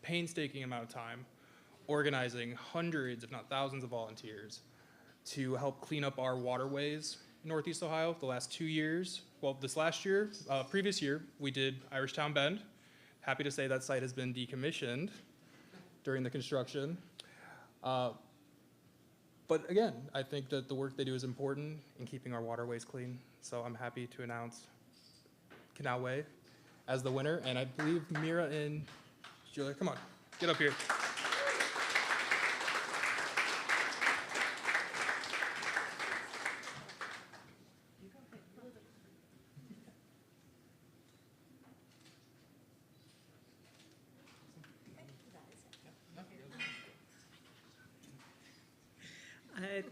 painstaking amount of time organizing hundreds, if not thousands, of volunteers to help clean up our waterways in Northeast Ohio. The last 2 years, well, this last year, previous year, we did Irishtown Bend. Happy to say that site has been decommissioned during the construction. But again, I think that the work they do is important in keeping our waterways clean. So I'm happy to announce Canal Way as the winner. And I believe Mira and Julia, come on, get up here.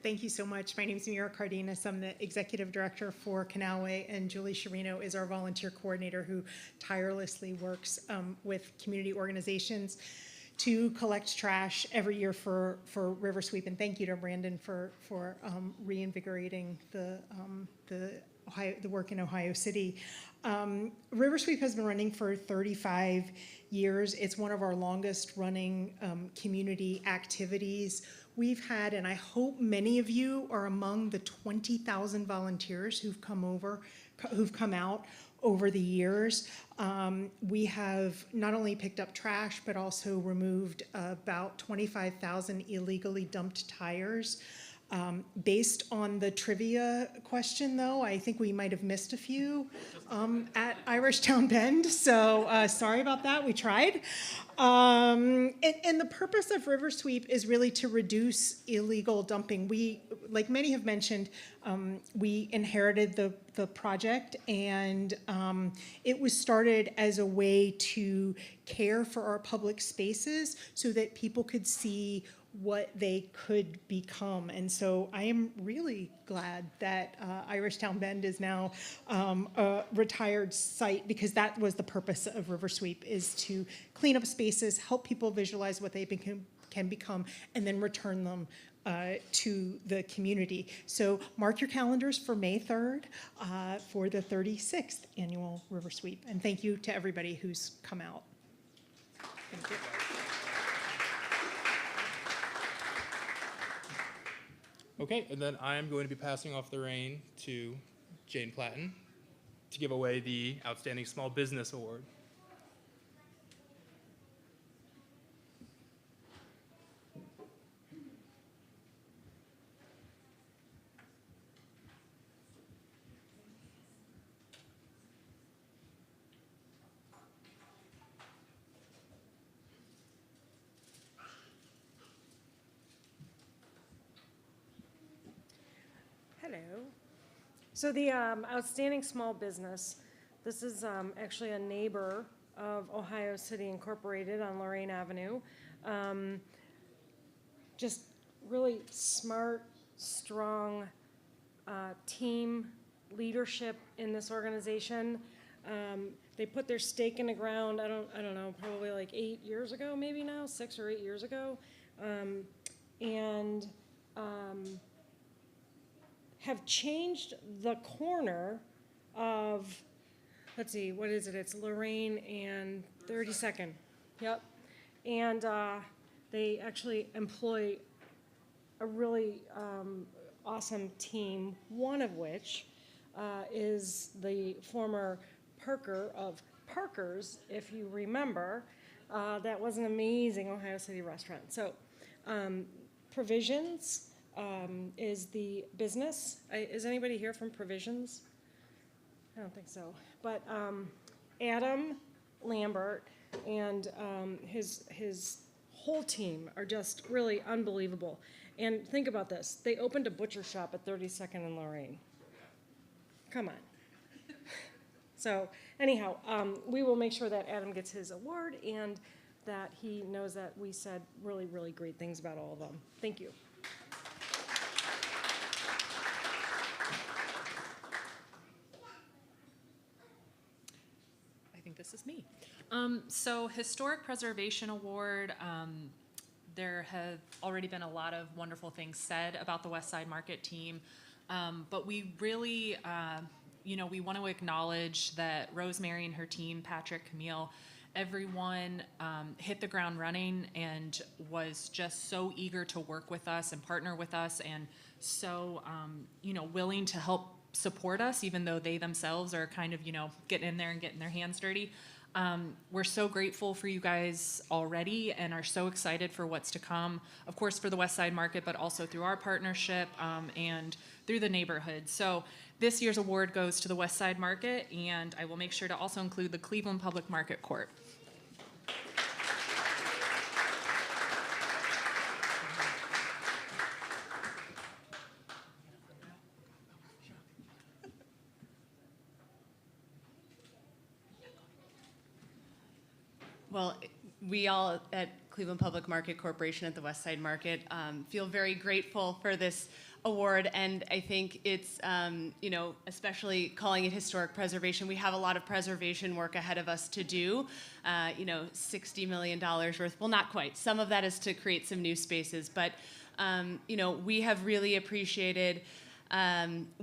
Thank you so much. My name is Mira Cardenas. I'm the executive director for Canalway, and Julie Sherino is our volunteer coordinator who tirelessly works with community organizations to collect trash every year for River Sweep. And thank you to Brandon for reinvigorating the work in Ohio City. River Sweep has been running for 35 years. It's one of our longest running community activities. We've had, and I hope many of you are among the 20,000 volunteers who've come out over the years. We have not only picked up trash, but also removed about 25,000 illegally dumped tires. Based on the trivia question, though, I think we might have missed a few at Irishtown Bend, so sorry about that, we tried. And the purpose of River Sweep is really to reduce illegal dumping. We, like many have mentioned, we inherited the project, and it was started as a way to care for our public spaces so that people could see what they could become. And so I am really glad that Irishtown Bend is now a retired site, because that was the purpose of River Sweep, is to clean up spaces, help people visualize what they can become, and then return them to the community. So mark your calendars for May 3rd for the 36th annual River Sweep. And thank you to everybody who's come out. Thank you. Okay, and then I am going to be passing off the reign to Jane Platten to give away the Outstanding Small Business Award. Hello. So the Outstanding Small Business, this is actually a neighbor of Ohio City Incorporated on Lorraine Avenue. Just really smart, strong team leadership in this organization. They put their stake in the ground, I don't know, probably like 8 years ago, maybe now, 6 or 8 years ago. Have changed the corner of, let's see, what is it? It's Lorraine and 32nd. Yep. And they actually employ a really awesome team, one of which is the former Parker of Parker's, if you remember. That was an amazing Ohio City restaurant. So Provisions is the business. Is anybody here from Provisions? I don't think so. But Adam Lambert and his whole team are just really unbelievable. And think about this. They opened a butcher shop at 32nd and Lorraine. Come on. So anyhow, we will make sure that Adam gets his award and that he knows that we said really, really great things about all of them. Thank you. I think this is me. So Historic Preservation Award, there have already been a lot of wonderful things said about the West Side Market team, but we really, we want to acknowledge that Rosemary and her team, Patrick, Camille, everyone hit the ground running and was just so eager to work with us and partner with us and so, willing to help support us, even though they themselves are kind of, getting in there and getting their hands dirty. We're so grateful for you guys already and are so excited for what's to come, of course, for the West Side Market, but also through our partnership and through the neighborhood. So this year's award goes to the West Side Market, and I will make sure to also include the Cleveland Public Market Court. Well, we all at Cleveland Public Market Corporation at the West Side Market feel very grateful for this award, and I think it's, especially calling it historic preservation, we have a lot of preservation work ahead of us to do, $60 million worth, well, not quite. Some of that is to create some new spaces, but, we have really appreciated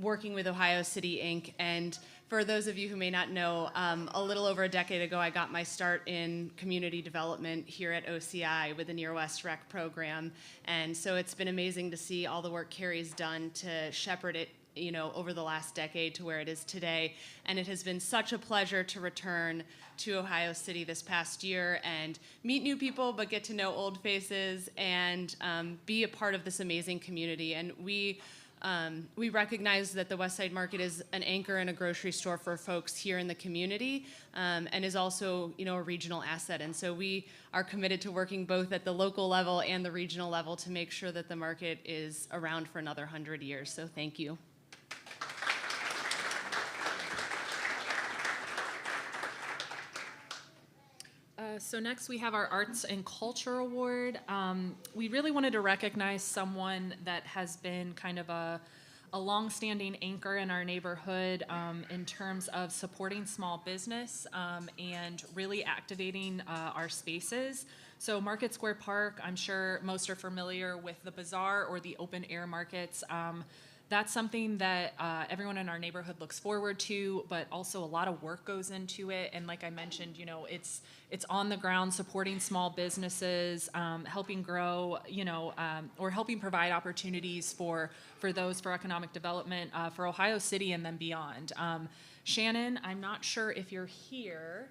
working with Ohio City Inc. And for those of you who may not know, a little over a decade ago, I got my start in community development here at OCI with the Near West Rec program. And so it's been amazing to see all the work Carrie's done to shepherd it, over the last decade to where it is today. And it has been such a pleasure to return to Ohio City this past year and meet new people, but get to know old faces and be a part of this amazing community. And we recognize that the West Side Market is an anchor and a grocery store for folks here in the community, and is also, a regional asset. And so we are committed to working both at the local level and the regional level to make sure that the market is around for another 100 years. So thank you. So next we have our Arts and Culture Award. We really wanted to recognize someone that has been kind of a longstanding anchor in our neighborhood in terms of supporting small business and really activating our spaces. So Market Square Park, I'm sure most are familiar with the bazaar or the open air markets. That's something that everyone in our neighborhood looks forward to, but also a lot of work goes into it. And like I mentioned, it's on the ground supporting small businesses, helping grow, or helping provide opportunities for economic development for Ohio City and then beyond. Shannon, I'm not sure if you're here.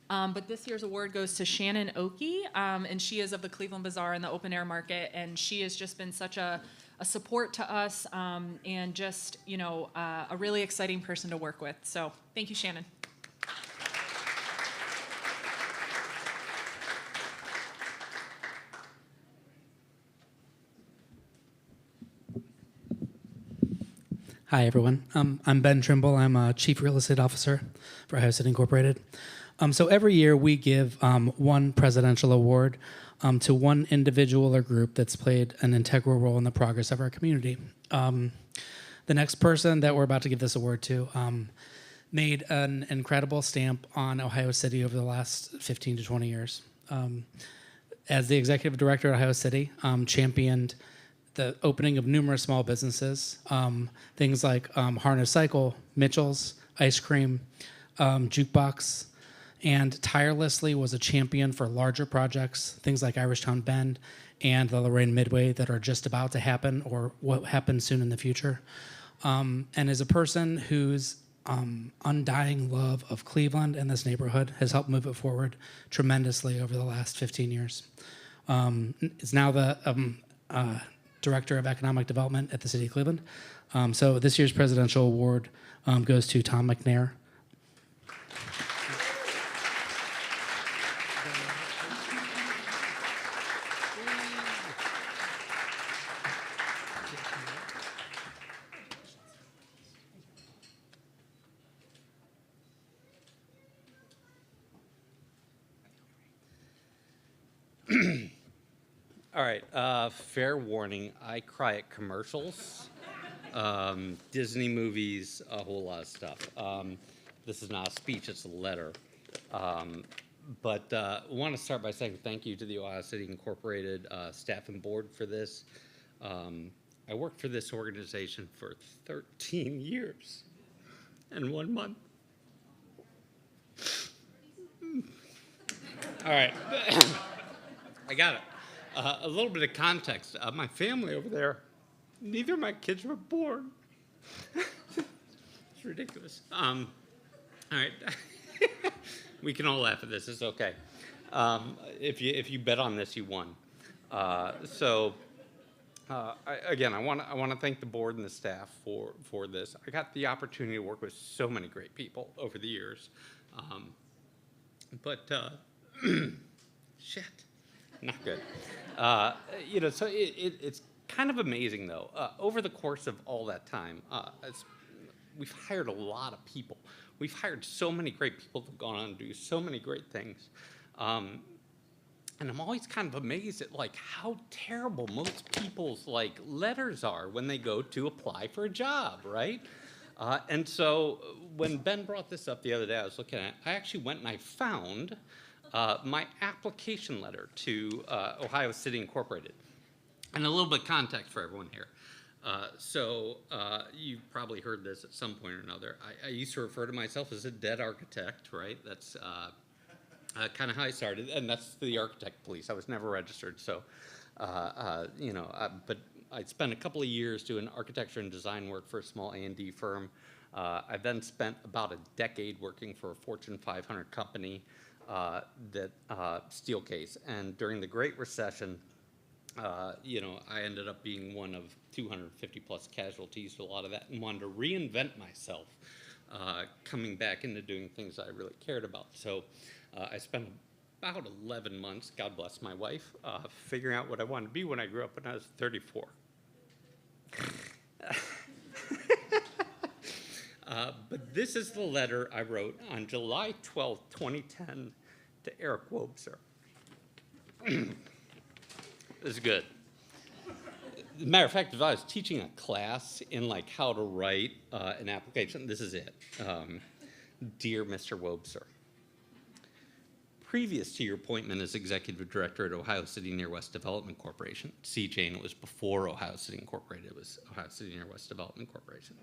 But this year's award goes to Shannon Oakey, and she is of the Cleveland Bazaar and the Open Air Market, and she has just been such a support to us and just, a really exciting person to work with. So thank you, Shannon. Hi, everyone. I'm Ben Trimble. I'm a Chief Real Estate Officer for Ohio City Incorporated. So every year we give one presidential award to one individual or group that's played an integral role in the progress of our community. The next person that we're about to give this award to made an incredible stamp on Ohio City over the last 15 to 20 years. As the executive director at Ohio City, championed the opening of numerous small businesses, things like Harness Cycle, Mitchell's, Ice Cream, Jukebox, and tirelessly was a champion for larger projects, things like Irishtown Bend and the Lorraine Midway that are just about to happen or what happen soon in the future. And as a person whose undying love of Cleveland and this neighborhood has helped move it forward tremendously over the last 15 years. Is now the Director of Economic Development at the City of Cleveland. So this year's presidential award goes to Tom McNair. All right, fair warning, I cry at commercials, Disney movies, a whole lot of stuff. This is not a speech, it's a letter. But I want to start by saying thank you to the Ohio City Incorporated staff and board for this. I worked for this organization for 13 years and 1 month. All right, I got it. A little bit of context. My family over there, neither of my kids were born. It's ridiculous. All right. We can all laugh at this. It's okay. If you bet on this, you won. Again, I want to thank the board and the staff for this. I got the opportunity to work with so many great people over the years, shit, not good. So it's kind of amazing though. Over the course of all that time, we've hired a lot of people. We've hired so many great people that have gone on to do so many great things. And I'm always kind of amazed at like how terrible most people's like letters are when they go to apply for a job, right? And so when Ben brought this up the other day, I was looking at it, I actually went and I found my application letter to Ohio City Incorporated. And a little bit of context for everyone here. You've probably heard this at some point or another. I used to refer to myself as a dead architect, right? That's kind of how I started, and that's the architect police. I was never registered, but I spent a couple of years doing architecture and design work for a small A&D firm. I then spent about a decade working for a Fortune 500 company, Steelcase, and during the Great Recession, I ended up being one of 250 plus casualties to a lot of that and wanted to reinvent myself, coming back into doing things I really cared about. So I spent about 11 months, God bless my wife, figuring out what I wanted to be when I grew up when I was 34. But this is the letter I wrote on July 12, 2010 to Eric Wobser. This is good. As a matter of fact, if I was teaching a class in like how to write an application, this is it. Dear Mr. Wobser, previous to your appointment as Executive Director at Ohio City Near West Development Corporation, CJ, it was before Ohio City Incorporated, it was Ohio City Near West Development Corporation.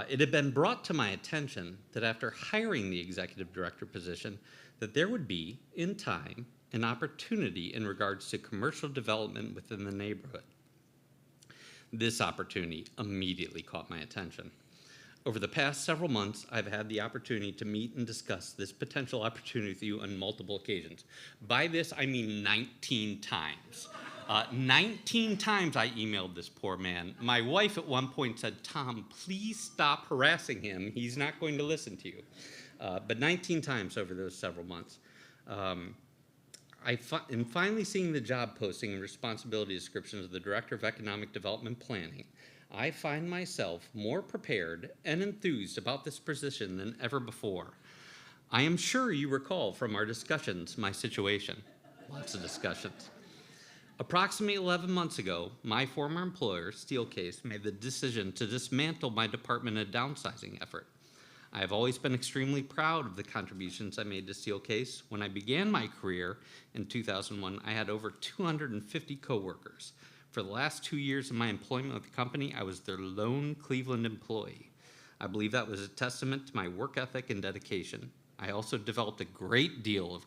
It had been brought to my attention that after hiring the Executive Director position, that there would be, in time, an opportunity in regards to commercial development within the neighborhood. This opportunity immediately caught my attention. Over the past several months, I've had the opportunity to meet and discuss this potential opportunity with you on multiple occasions. By this, I mean 19 times. 19 times I emailed this poor man. My wife at one point said, Tom, please stop harassing him. He's not going to listen to you. But 19 times over those several months. In finally seeing the job posting and responsibility descriptions of the Director of Economic Development Planning, I find myself more prepared and enthused about this position than ever before. I am sure you recall from our discussions my situation. Lots of discussions. Approximately 11 months ago, my former employer, Steelcase, made the decision to dismantle my department in a downsizing effort. I have always been extremely proud of the contributions I made to Steelcase. When I began my career in 2001, I had over 250 coworkers. For the last 2 years of my employment with the company, I was their lone Cleveland employee. I believe that was a testament to my work ethic and dedication. I also developed a great deal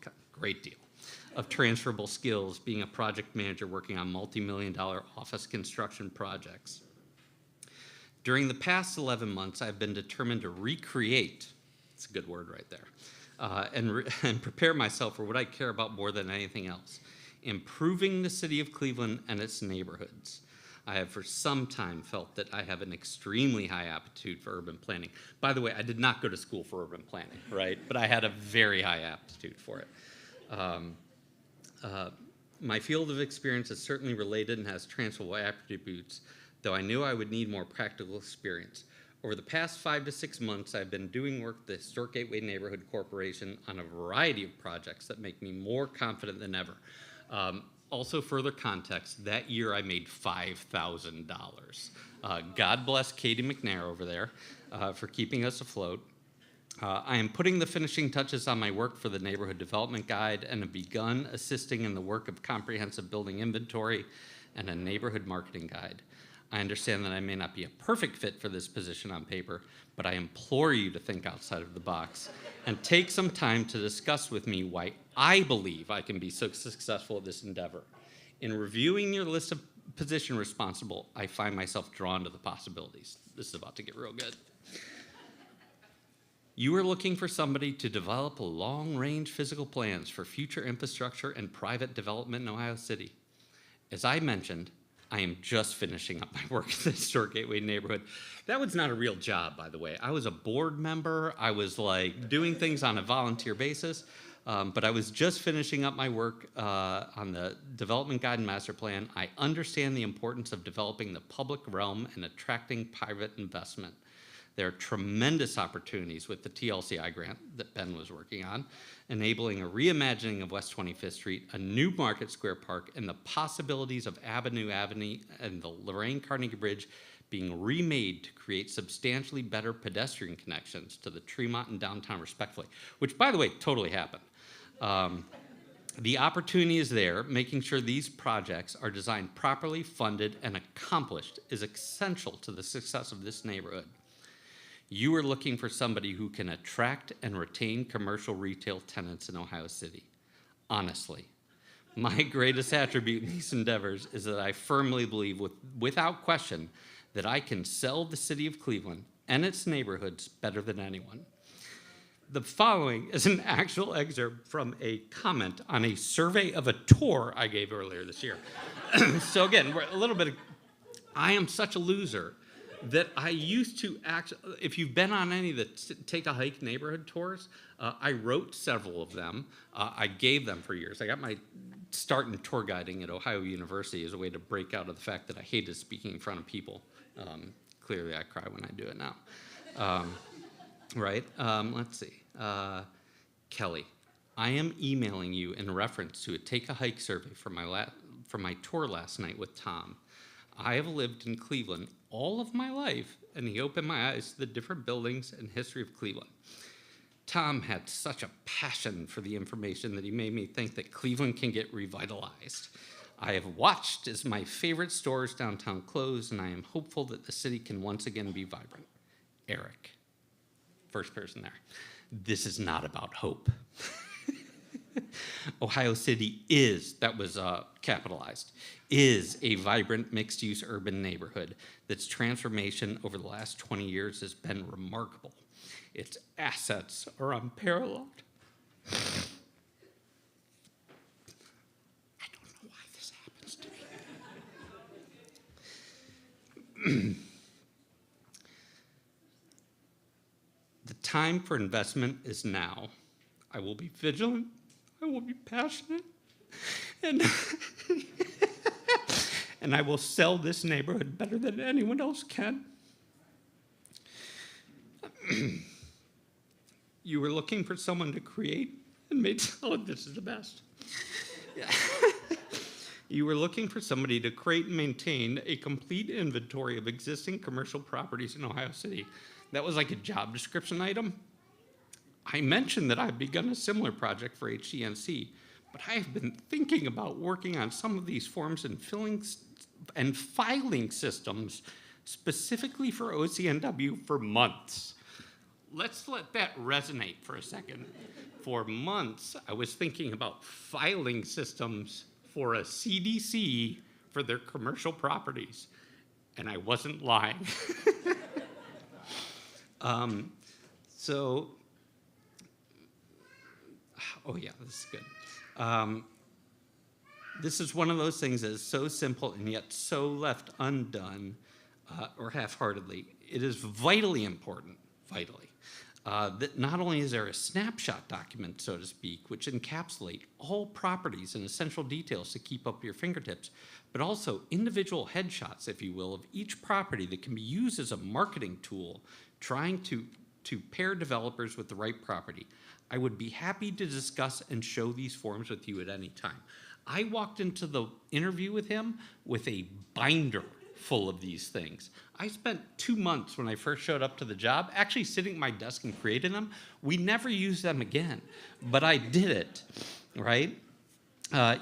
of transferable skills, being a project manager working on multi-million-dollar office construction projects. During the past 11 months, I've been determined to recreate, it's a good word right there, and prepare myself for what I care about more than anything else, improving the city of Cleveland and its neighborhoods. I have for some time felt that I have an extremely high aptitude for urban planning. By the way, I did not go to school for urban planning, right? But I had a very high aptitude for it. My field of experience is certainly related and has transferable attributes, though I knew I would need more practical experience. Over the past 5 to 6 months, I've been doing work with the Historic Gateway Neighborhood Corporation on a variety of projects that make me more confident than ever. Also, further context, that year I made $5,000. God bless Katie McNair over there for keeping us afloat. I am putting the finishing touches on my work for the Neighborhood Development Guide and have begun assisting in the work of comprehensive building inventory and a neighborhood marketing guide. I understand that I may not be a perfect fit for this position on paper, but I implore you to think outside of the box and take some time to discuss with me why I believe I can be so successful at this endeavor. In reviewing your list of position responsible, I find myself drawn to the possibilities. This is about to get real good. You are looking for somebody to develop long-range physical plans for future infrastructure and private development in Ohio City. As I mentioned, I am just finishing up my work in the Historic Gateway neighborhood. That was not a real job, by the way. I was a board member. I was like doing things on a volunteer basis, but I was just finishing up my work on the Development Guide and Master Plan. I understand the importance of developing the public realm and attracting private investment. There are tremendous opportunities with the TLCI grant that Ben was working on, enabling a reimagining of West 25th Street, a new Market Square Park, and the possibilities of Avenue and the Lorraine Carnegie Bridge being remade to create substantially better pedestrian connections to the Tremont and downtown respectively, which, by the way, totally happened. The opportunity is there. Making sure these projects are designed properly, funded, and accomplished is essential to the success of this neighborhood. You are looking for somebody who can attract and retain commercial retail tenants in Ohio City. Honestly, my greatest attribute in these endeavors is that I firmly believe, without question, that I can sell the city of Cleveland and its neighborhoods better than anyone. The following is an actual excerpt from a comment on a survey of a tour I gave earlier this year. So again, we're a little bit I am such a loser that I used to if you've been on any of the Take a Hike neighborhood tours, I wrote several of them. I gave them for years. I got my start in tour guiding at Ohio University as a way to break out of the fact that I hated speaking in front of people. Clearly, I cry when I do it now. Right? Let's see. Kelly, I am emailing you in reference to a Take a Hike survey from my tour last night with Tom. I have lived in Cleveland all of my life, and he opened my eyes to the different buildings and history of Cleveland. Tom had such a passion for the information that he made me think that Cleveland can get revitalized. I have watched as my favorite stores downtown close, and I am hopeful that the city can once again be vibrant. Eric, first person there. This is not about hope. Ohio City that was capitalized, is a vibrant mixed-use urban neighborhood that's transformation over the last 20 years has been remarkable. Its assets are unparalleled. I don't know why this happens to me. The time for investment is now. I will be vigilant. I will be passionate, and and I will sell this neighborhood better than anyone else can. You were looking for someone to create and this is the best. You were looking for somebody to create and maintain a complete inventory of existing commercial properties in Ohio City. That was like a job description item. I mentioned that I've begun a similar project for HDNC, but I have been thinking about working on some of these forms and filing systems specifically for OCNW for months. Let's let that resonate for a second. For months, I was thinking about filing systems for a CDC for their commercial properties, and I wasn't lying. Oh yeah, this is good. This is one of those things that is so simple and yet so left undone or half-heartedly. It is vitally important, that not only is there a snapshot document, so to speak, which encapsulate all properties and essential details to keep up your fingertips, but also individual headshots, if you will, of each property that can be used as a marketing tool trying to pair developers with the right property. I would be happy to discuss and show these forms with you at any time. I walked into the interview with him with a binder full of these things. I spent 2 months when I first showed up to the job actually sitting at my desk and creating them. We never used them again, but I did it, right?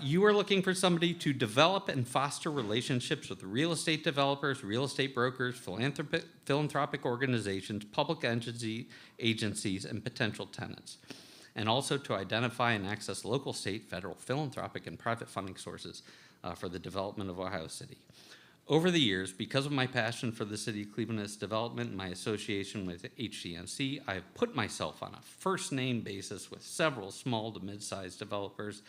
You are looking for somebody to develop and foster relationships with real estate developers, real estate brokers, philanthropic organizations, public agencies, and potential tenants. And also to identify and access local, state, federal, philanthropic, and private funding sources for the development of Ohio City. Over the years, because of my passion for the city of Cleveland and its development and my association with HCNC, I have put myself on a first-name basis with several small to mid-sized developers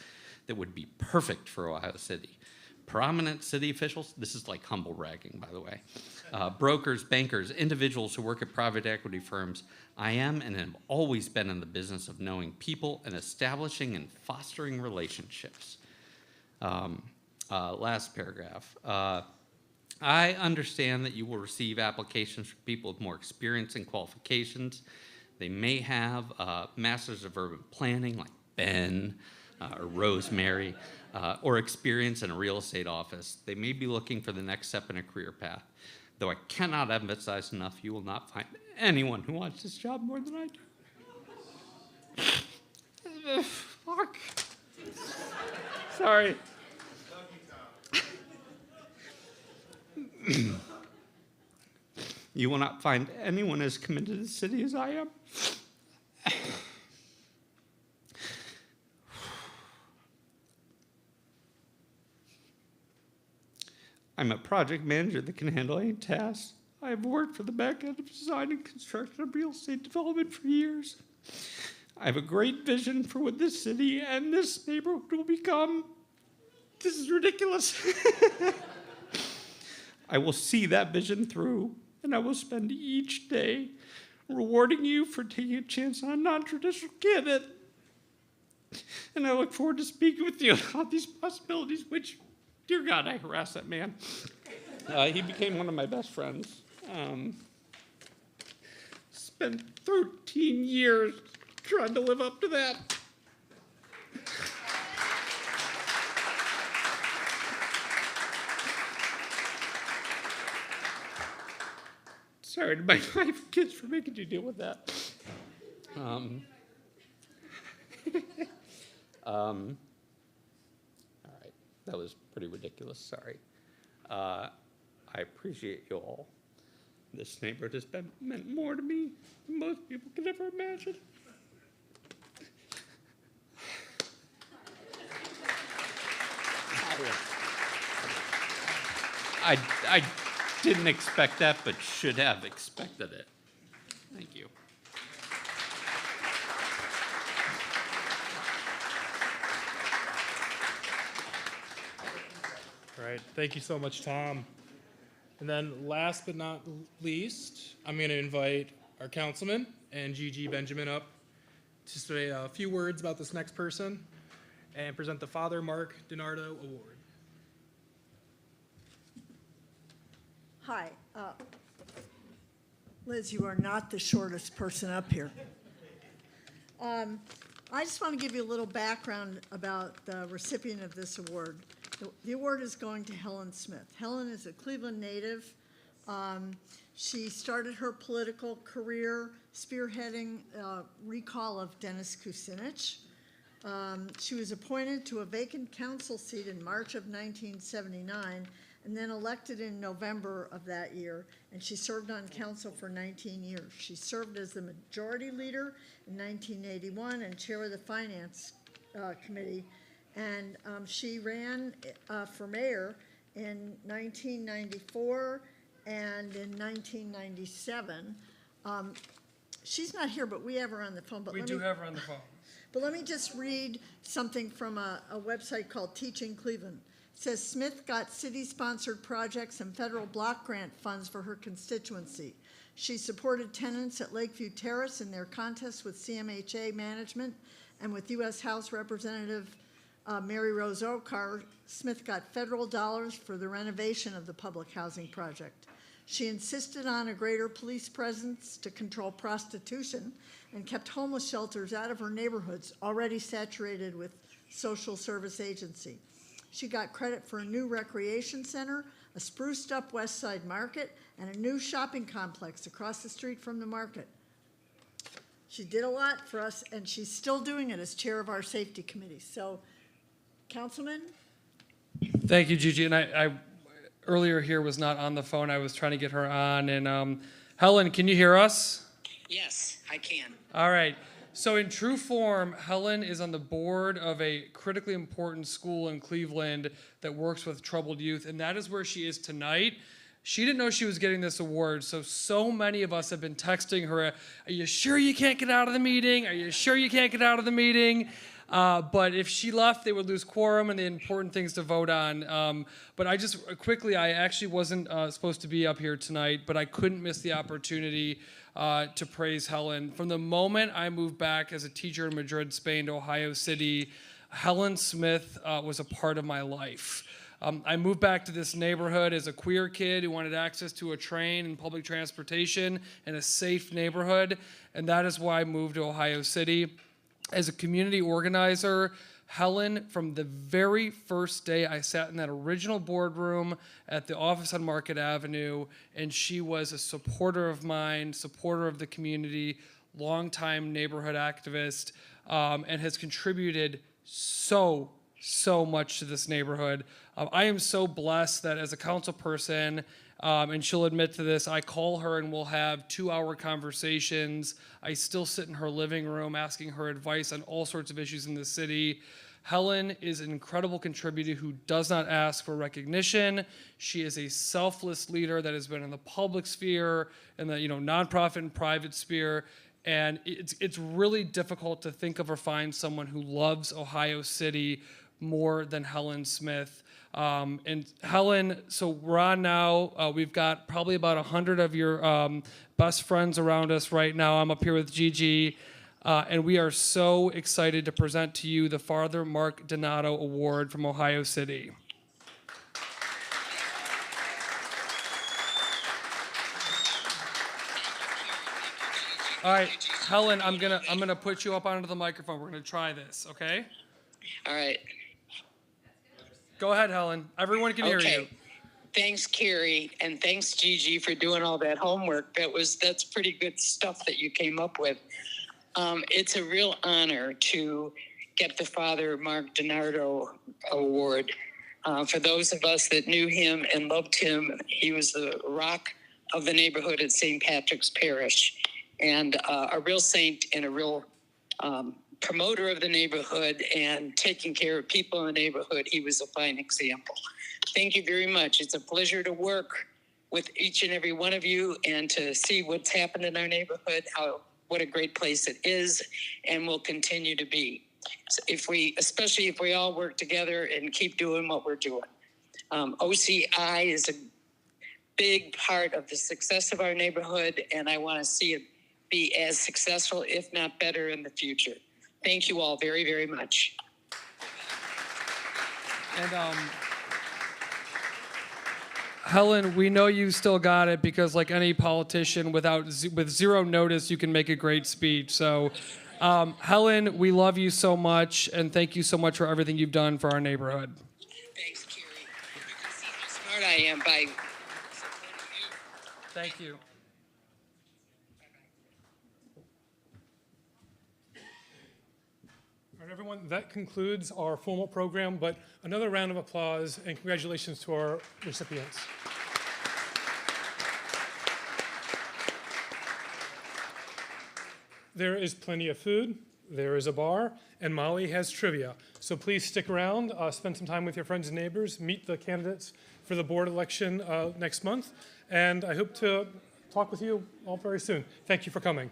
that would be perfect for Ohio City. Prominent city officials, this is like humble bragging, by the way, brokers, bankers, individuals who work at private equity firms. I am and have always been in the business of knowing people and establishing and fostering relationships. Last paragraph. I understand that you will receive applications from people with more experience and qualifications. They may have masters of urban planning like Ben or Rosemary, or experience in a real estate office. They may be looking for the next step in a career path. Though I cannot emphasize enough, you will not find anyone who wants this job more than I do. Fuck. Sorry. You will not find anyone as committed to the city as I am. I'm a project manager that can handle any tasks. I have worked for the back end of design and construction of real estate development for years. I have a great vision for what this city and this neighborhood will become. This is ridiculous. I will see that vision through, and I will spend each day rewarding you for taking a chance on a non-traditional candidate. And I look forward to speaking with you about these possibilities, which, dear God, I harassed that man. He became one of my best friends. Spent 13 years trying to live up to that. Sorry to my wife and kids for making you deal with that. All right, that was pretty ridiculous, sorry. I appreciate you all. This neighborhood has meant more to me than most people could ever imagine. I didn't expect that, but should have expected it. Thank you. All right, thank you so much, Tom. And then last but not least, I'm going to invite our councilman and Gigi Benjamin up to say a few words about this next person and present the Father Mark DiNardo Award. Hi. Liz, you are not the shortest person up here. I just want to give you a little background about the recipient of this award. The award is going to Helen Smith. Helen is a Cleveland native. She started her political career spearheading recall of Dennis Kucinich. She was appointed to a vacant council seat in March of 1979 and then elected in November of that year, and she served on council for 19 years. She served as the majority leader in 1981 and chair of the finance committee, and she ran for mayor in 1994 and in 1997. She's not here, but we have her on the phone. But We do have her on the phone. But let me just read something from a website called Teaching Cleveland. It says Smith got city-sponsored projects and federal block grant funds for her constituency. She supported tenants at Lakeview Terrace in their contests with CMHA management and with U.S. House Representative Mary Rose Okar. Smith got federal dollars for the renovation of the public housing project. She insisted on a greater police presence to control prostitution and kept homeless shelters out of her neighborhoods already saturated with social service agency. She got credit for a new recreation center, a spruced-up West Side Market, and a new shopping complex across the street from the market. She did a lot for us, and she's still doing it as chair of our safety committee. So, Councilman? Thank you, Gigi. And I earlier here was not on the phone. I was trying to get her on. And Helen, can you hear us? Yes, I can. All right. So in true form, Helen is on the board of a critically important school in Cleveland that works with troubled youth, and that is where she is tonight. She didn't know she was getting this award, so many of us have been texting her, are you sure you can't get out of the meeting? Are you sure you can't get out of the meeting? But if she left, they would lose quorum and the important things to vote on. But I just, quickly, I actually wasn't supposed to be up here tonight, but I couldn't miss the opportunity to praise Helen. From the moment I moved back as a teacher in Madrid, Spain to Ohio City, Helen Smith was a part of my life. I moved back to this neighborhood as a queer kid who wanted access to a train and public transportation and a safe neighborhood, and that is why I moved to Ohio City. As a community organizer, Helen, from the very first day I sat in that original boardroom at the office on Market Avenue, and she was a supporter of mine, supporter of the community, longtime neighborhood activist, and has contributed so much to this neighborhood. I am so blessed that as a council person, and she'll admit to this, I call her and we'll have 2-hour conversations. I still sit in her living room asking her advice on all sorts of issues in the city. Helen is an incredible contributor who does not ask for recognition. She is a selfless leader that has been in the public sphere, in the nonprofit and private sphere. And it's really difficult to think of or find someone who loves Ohio City more than Helen Smith. And Helen, so we're on now. We've got probably about 100 of your best friends around us right now. I'm up here with Gigi. And we are so excited to present to you the Father Mark Donato Award from Ohio City. All right, Helen, I'm gonna put you up onto the microphone. We're gonna try this, okay? All right. Go ahead, Helen. Everyone can hear you. Thanks, Carrie, and thanks, Gigi, for doing all that homework. That's pretty good stuff that you came up with. It's a real honor to get the Father Mark Donato Award. For those of us that knew him and loved him, he was the rock of the neighborhood at St. Patrick's Parish, and a real saint and a real promoter of the neighborhood and taking care of people in the neighborhood. He was a fine example. Thank you very much. It's a pleasure to work with each and every one of you and to see what's happened in our neighborhood, what a great place it is and will continue to be. So especially if we all work together and keep doing what we're doing. OCI is a big part of the success of our neighborhood, and I want to see it be as successful, if not better, in the future. Thank you all very, very much. And Helen, we know you still got it because, like any politician, with zero notice, you can make a great speech. So, Helen, we love you so much, and thank you so much for everything you've done for our neighborhood. Thanks, Carrie. You can see how smart I am by supporting you. Thank you. All right, everyone, that concludes our formal program, but another round of applause and congratulations to our recipients. There is plenty of food, there is a bar, and Molly has trivia. So please stick around, spend some time with your friends and neighbors, meet the candidates for the board election next month, and I hope to talk with you all very soon. Thank you for coming.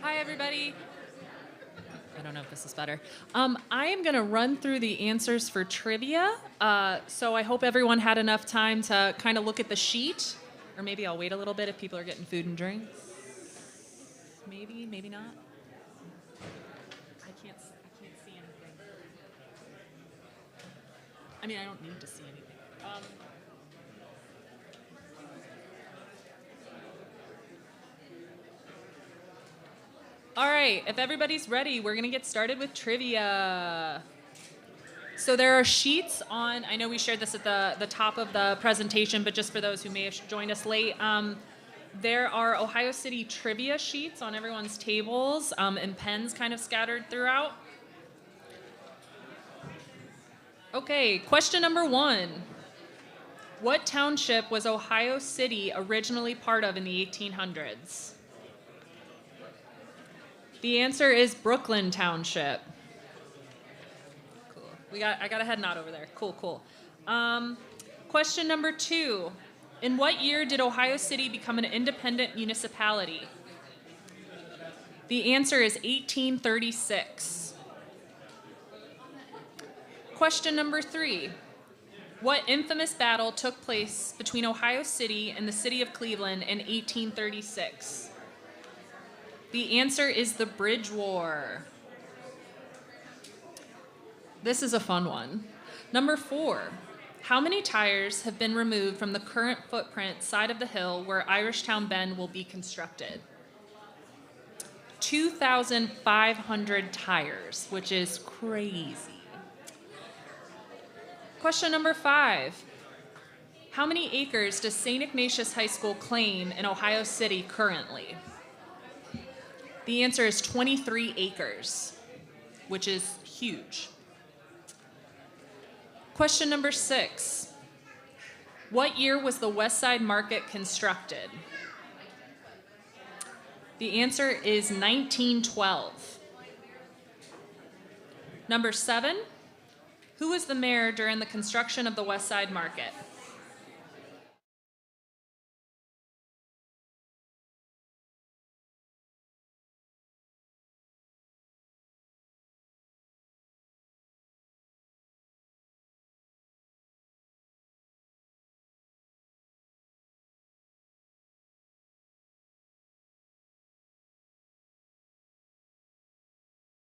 Hi, everybody. I don't know if this is better. I am going to run through the answers for trivia. So I hope everyone had enough time to kind of look at the sheet. Or maybe I'll wait a little bit if people are getting food and drinks. Maybe, maybe not. I can't see anything. I mean, I don't need to see anything. right, if everybody's ready, we're gonna get started with trivia. So there are sheets on, I know we shared this at the top of the presentation, but just for those who may have joined us late, there are Ohio City trivia sheets on everyone's tables and pens kind of scattered throughout. Okay, question number 1. What township was Ohio City originally part of in the 1800s? The answer is Brooklyn Township. Cool. I got a head nod over there. Cool, cool. Question number 2. In what year did Ohio City become an independent municipality? The answer is 1836. Question number 3. What infamous battle took place between Ohio City and the city of Cleveland in 1836? The answer is the Bridge War. This is a fun one. Number 4. How many tires have been removed from the current footprint side of the hill where Irishtown Bend will be constructed? 2,500 tires, which is crazy. Question number 5. How many acres does St. Ignatius High School claim in Ohio City currently? The answer is 23 acres, which is huge. Question number 6. What year was the West Side Market constructed? The answer is 1912. Number 7. Who was the mayor during the construction of the West Side Market?